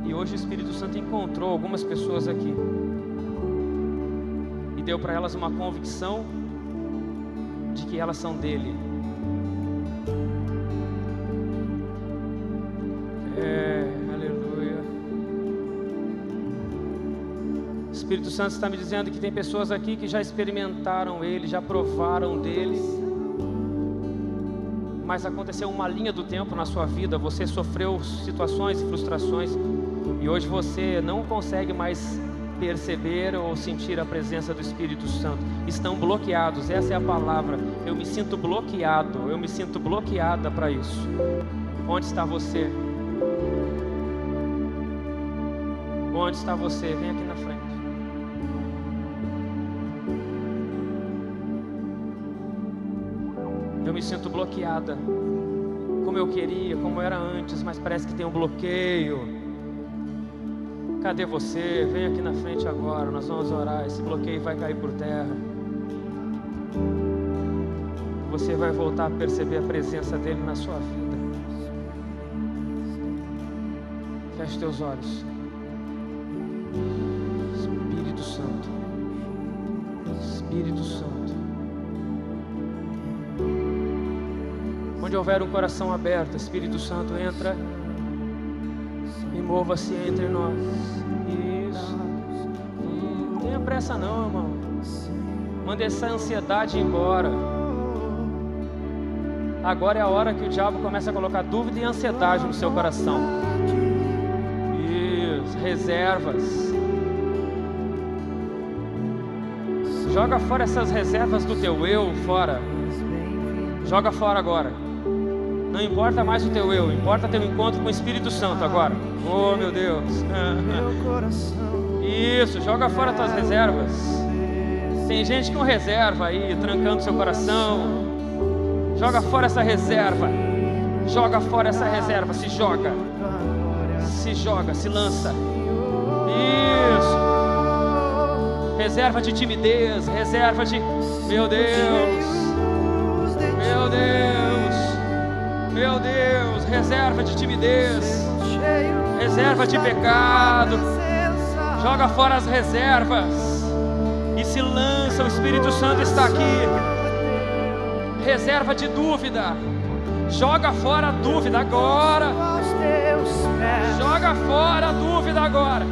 E hoje o Espírito Santo encontrou algumas pessoas aqui e deu para elas uma convicção de que elas são dele. Aleluia. O Espírito Santo está me dizendo que tem pessoas aqui que já experimentaram ele, já provaram dele, mas aconteceu uma linha do tempo na sua vida, você sofreu situações e frustrações, e hoje você não consegue mais perceber ou sentir a presença do Espírito Santo. Estão bloqueados, essa é a palavra. Eu me sinto bloqueado, eu me sinto bloqueada para isso. Onde está você? Onde está você? Vem aqui na frente. Eu me sinto bloqueada, como eu queria, como era antes, mas parece que tem um bloqueio. Cadê você? Vem aqui na frente agora, nós vamos orar. Esse bloqueio vai cair por terra. Você vai voltar a perceber a presença dele na sua vida. Feche teus olhos. Espírito Santo, Espírito Santo. Onde houver um coração aberto, Espírito Santo entra e mova-se entre nós. Isso. Não tenha pressa não, irmão. Manda essa ansiedade embora. Agora é a hora que o diabo começa a colocar dúvida e ansiedade no seu coração. Isso. Reservas. Joga fora essas reservas do teu eu, fora. Joga fora agora. Não importa mais o teu eu, importa teu encontro com o Espírito Santo agora. Oh, meu Deus. Isso, joga fora tuas reservas. Tem gente com reserva aí, trancando seu coração. Joga fora essa reserva. Joga fora essa reserva, se joga. Se joga, se lança. Isso. Reserva de timidez, reserva de... Meu Deus. Meu Deus. Meu Deus. reserva de timidez, reserva de pecado. Joga fora as reservas e se lança. O Espírito Santo está aqui. Reserva de dúvida, joga fora a dúvida agora. Joga fora a dúvida agora.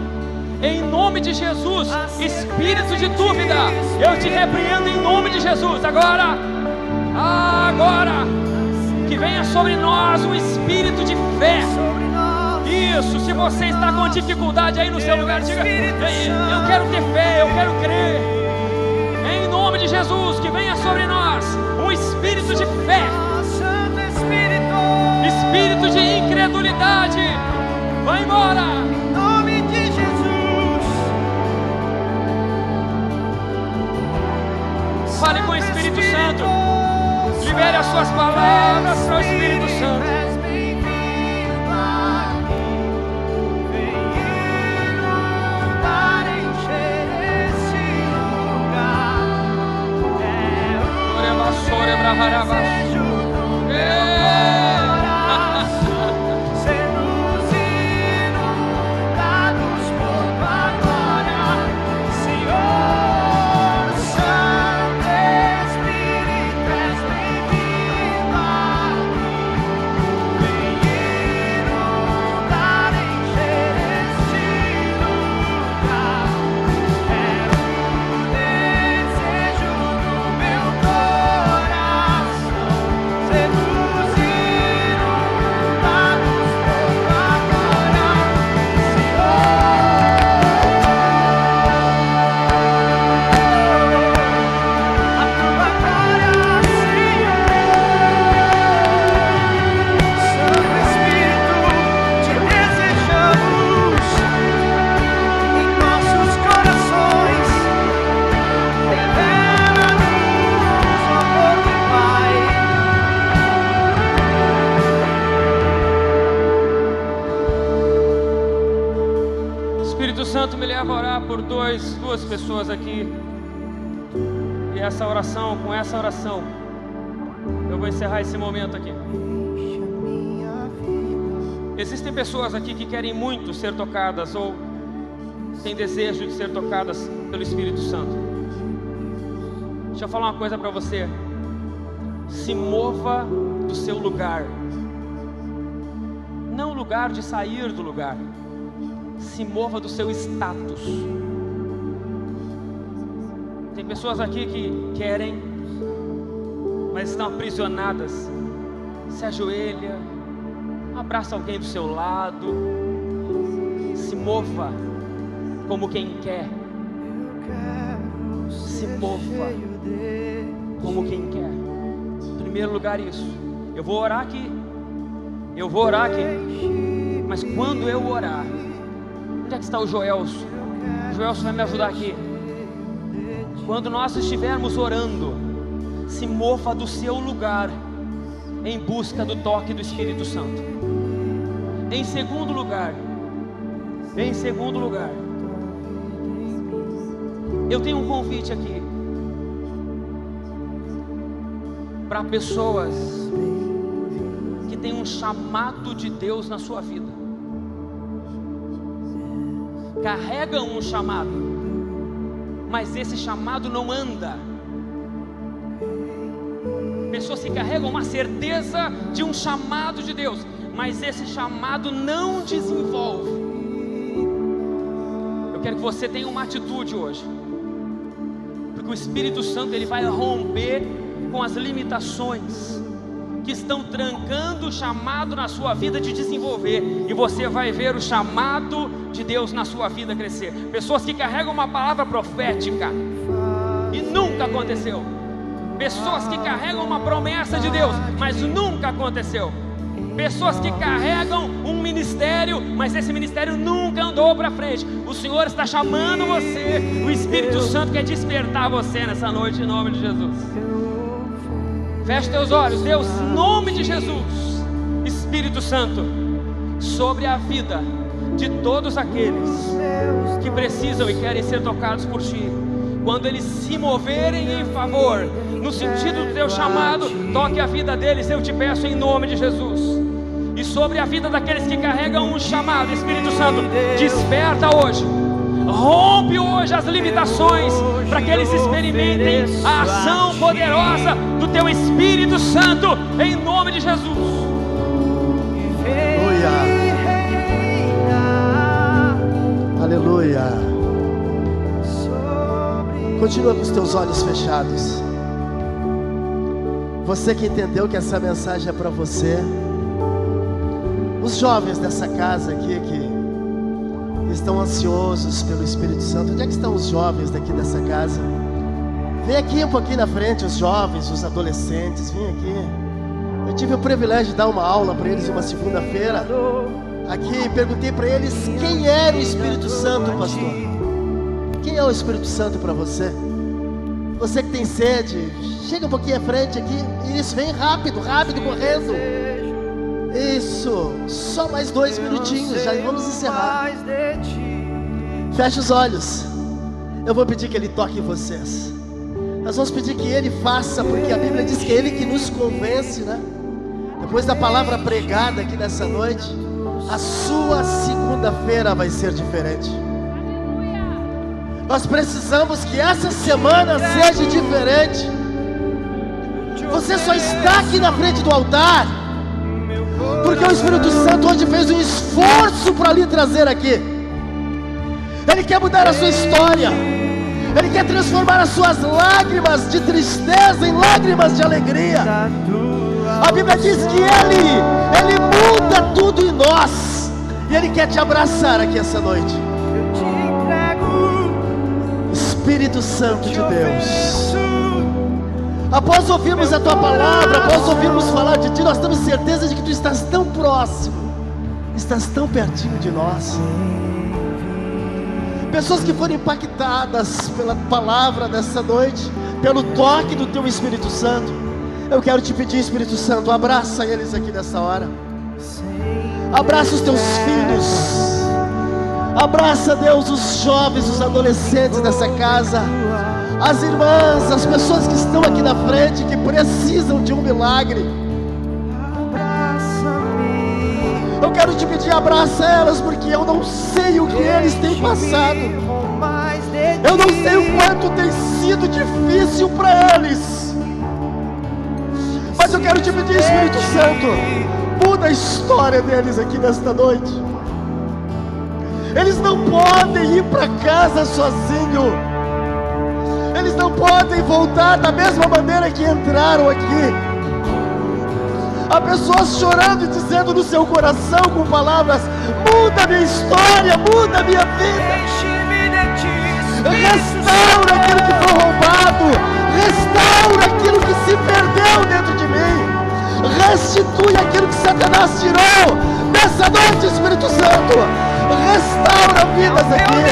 Em nome de Jesus, espírito de dúvida, eu te repreendo em nome de Jesus. Agora, agora, que venha sobre nós um espírito de fé. Isso, se você está com dificuldade aí no seu lugar, diga: eu quero ter fé, eu quero crer. Em nome de Jesus, que venha sobre nós um espírito de fé. Espírito de incredulidade, vai embora.
Em nome de Jesus.
Fale com o Espírito Santo. Libere as suas palavras para o Espírito Santo. Duas pessoas aqui, e essa oração, com essa oração, eu vou encerrar esse momento aqui. Existem pessoas aqui que querem muito ser tocadas ou têm desejo de ser tocadas pelo Espírito Santo. Deixa eu falar uma coisa para você: se mova do seu lugar, não o lugar de sair do lugar. Se mova do seu status. Tem pessoas aqui que querem, mas estão aprisionadas. Se ajoelha, abraça alguém do seu lado. Se mova como quem quer. Se mova como quem quer. Em primeiro lugar, isso. Eu vou orar aqui. Mas quando eu orar, onde é que está o Joelson? O Joelson vai me ajudar aqui. Quando nós estivermos orando, se mova do seu lugar em busca do toque do Espírito Santo. Em segundo lugar, eu tenho um convite aqui para pessoas que têm um chamado de Deus na sua vida. Carregam um chamado, mas esse chamado não anda. Pessoas que carregam uma certeza de um chamado de Deus, mas esse chamado não desenvolve. Eu quero que você tenha uma atitude hoje, porque o Espírito Santo ele vai romper com as limitações que estão trancando o chamado na sua vida de desenvolver, e você vai ver o chamado de Deus na sua vida crescer. Pessoas que carregam uma palavra profética e nunca aconteceu. Pessoas que carregam uma promessa de Deus, mas nunca aconteceu. Pessoas que carregam um ministério, mas esse ministério nunca andou para frente. O Senhor está chamando você. O Espírito Santo quer despertar você nessa noite, em nome de Jesus. Feche teus olhos. Deus, em nome de Jesus, Espírito Santo, sobre a vida de todos aqueles que precisam e querem ser tocados por Ti, quando eles se moverem em favor, no sentido do Teu chamado, toque a vida deles, eu te peço em nome de Jesus. E sobre a vida daqueles que carregam um chamado. Espírito Santo, desperta hoje, rompe hoje as limitações, para que eles experimentem a ação poderosa do Teu Espírito Santo, em nome de Jesus.
Aleluia. Continua com os teus olhos fechados. Você que entendeu que essa mensagem é para você. Os jovens dessa casa aqui que estão ansiosos pelo Espírito Santo. Onde é que estão os jovens daqui dessa casa? Vem aqui um pouquinho na frente, os jovens, os adolescentes. Vem aqui. Eu tive o privilégio de dar uma aula para eles uma segunda-feira. Aqui perguntei para eles quem era o Espírito Santo, pastor. Quem é o Espírito Santo para você? Você que tem sede, chega um pouquinho à frente aqui. Isso, vem rápido, correndo. Isso, só mais 2 minutinhos, já vamos encerrar. Feche os olhos. Eu vou pedir que Ele toque em vocês. Nós vamos pedir que Ele faça, porque a Bíblia diz que é Ele que nos convence, né? Depois da palavra pregada aqui nessa noite, a sua segunda-feira vai ser diferente. Nós precisamos que essa semana seja diferente. Você só está aqui na frente do altar porque o Espírito Santo hoje fez um esforço para lhe trazer aqui. Ele quer mudar a sua história. Ele quer transformar as suas lágrimas de tristeza em lágrimas de alegria. A Bíblia diz que Ele muda tudo em nós. E Ele quer te abraçar aqui essa noite. Espírito Santo de Deus, após ouvirmos a Tua palavra, após ouvirmos falar de Ti, nós temos certeza de que Tu estás tão próximo, estás tão pertinho de nós. Pessoas que foram impactadas pela palavra dessa noite, pelo toque do Teu Espírito Santo, eu quero te pedir, Espírito Santo, abraça eles aqui nessa hora. Abraça os Teus filhos. Abraça, Deus, os jovens, os adolescentes dessa casa, as irmãs, as pessoas que estão aqui na frente, que precisam de um milagre. Eu quero te pedir, abraça elas, porque eu não sei o que eles têm passado. Eu não sei o quanto tem sido difícil para eles. Mas eu quero te pedir, Espírito Santo, muda a história deles aqui nesta noite. Eles não podem ir para casa sozinho. Eles não podem voltar da mesma maneira que entraram aqui. Há pessoas chorando e dizendo no seu coração com palavras: muda minha história, muda minha vida. Restaura aquilo que foi roubado. Restaura aquilo que se perdeu dentro de mim. Restitui aquilo que Satanás tirou. Nessa noite, Espírito Santo, restaura vidas aqui.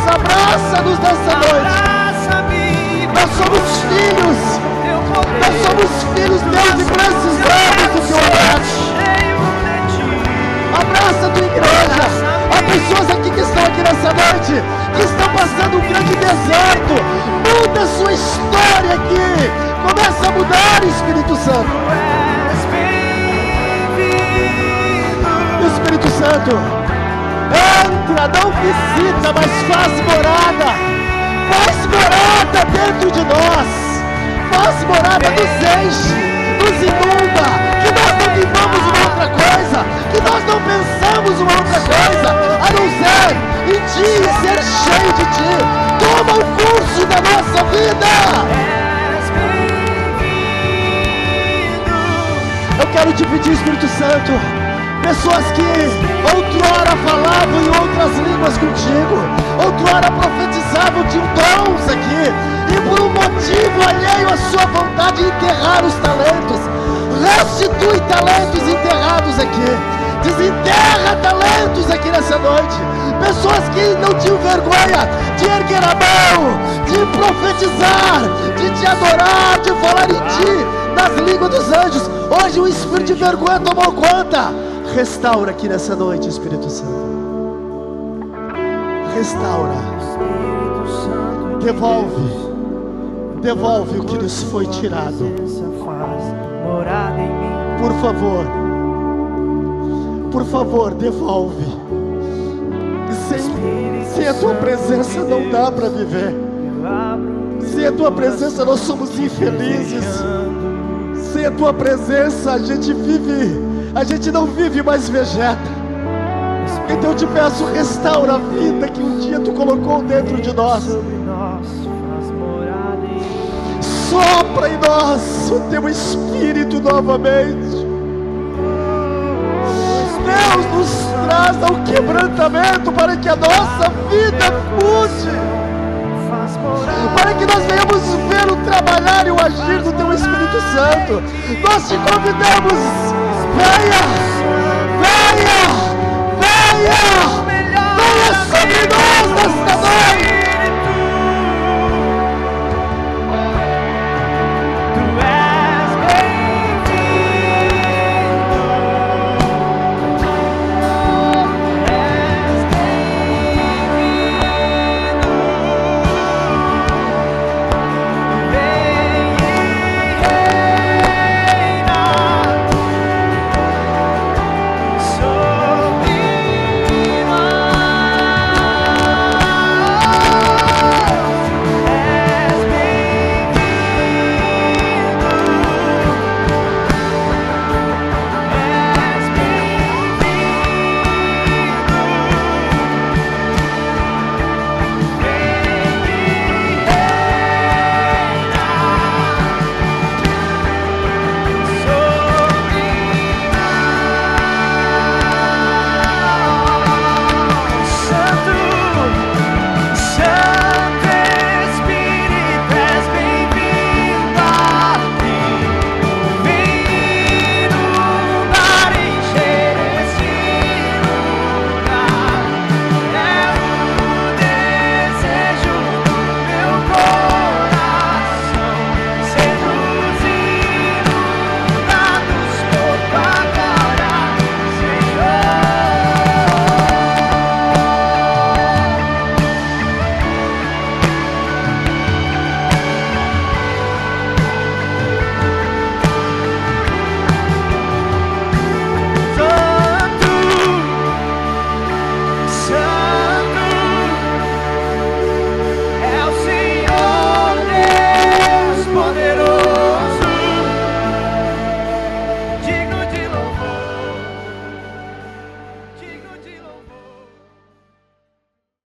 Abraça-nos nessa noite. Nós somos filhos teus e precisamos do teu abraço. Abraça a tua igreja. Há pessoas aqui que estão aqui nessa noite, que estão passando um grande deserto. Muda a sua história aqui. Começa a mudar, Espírito Santo. Espírito Santo, entra, não visita, mas faz morada dentro de nós, faz morada, nos enche, nos inunda, que nós não vivamos uma outra coisa, que nós não pensamos uma outra coisa, a não ser em Ti, ser cheio de Ti. Toma o curso da nossa vida. Eu quero te pedir, Espírito Santo, pessoas que outrora falavam em outras línguas contigo, outrora profetizavam, tinham dons aqui, e por um motivo alheio à sua vontade enterraram os talentos. Restitui talentos enterrados aqui. Desenterra talentos aqui nessa noite. Pessoas que não tinham vergonha de erguer a mão, de profetizar, de te adorar, de falar em Ti, nas línguas dos anjos. Hoje o espírito de vergonha tomou conta. Restaura aqui nessa noite, Espírito Santo. Restaura. Devolve devolve o que nos foi tirado. Por favor, devolve. Sem a tua presença não dá para viver. Sem a tua presença nós somos infelizes. Sem a tua presença a gente não vive, mas vegeta. Então eu te peço, restaura a vida que um dia tu colocou dentro de nós. Sopra em nós o teu Espírito novamente. Deus nos traz ao quebrantamento para que a nossa vida mude, para que nós venhamos ver o trabalhar e o agir do teu Espírito Santo. Nós te convidamos, venha.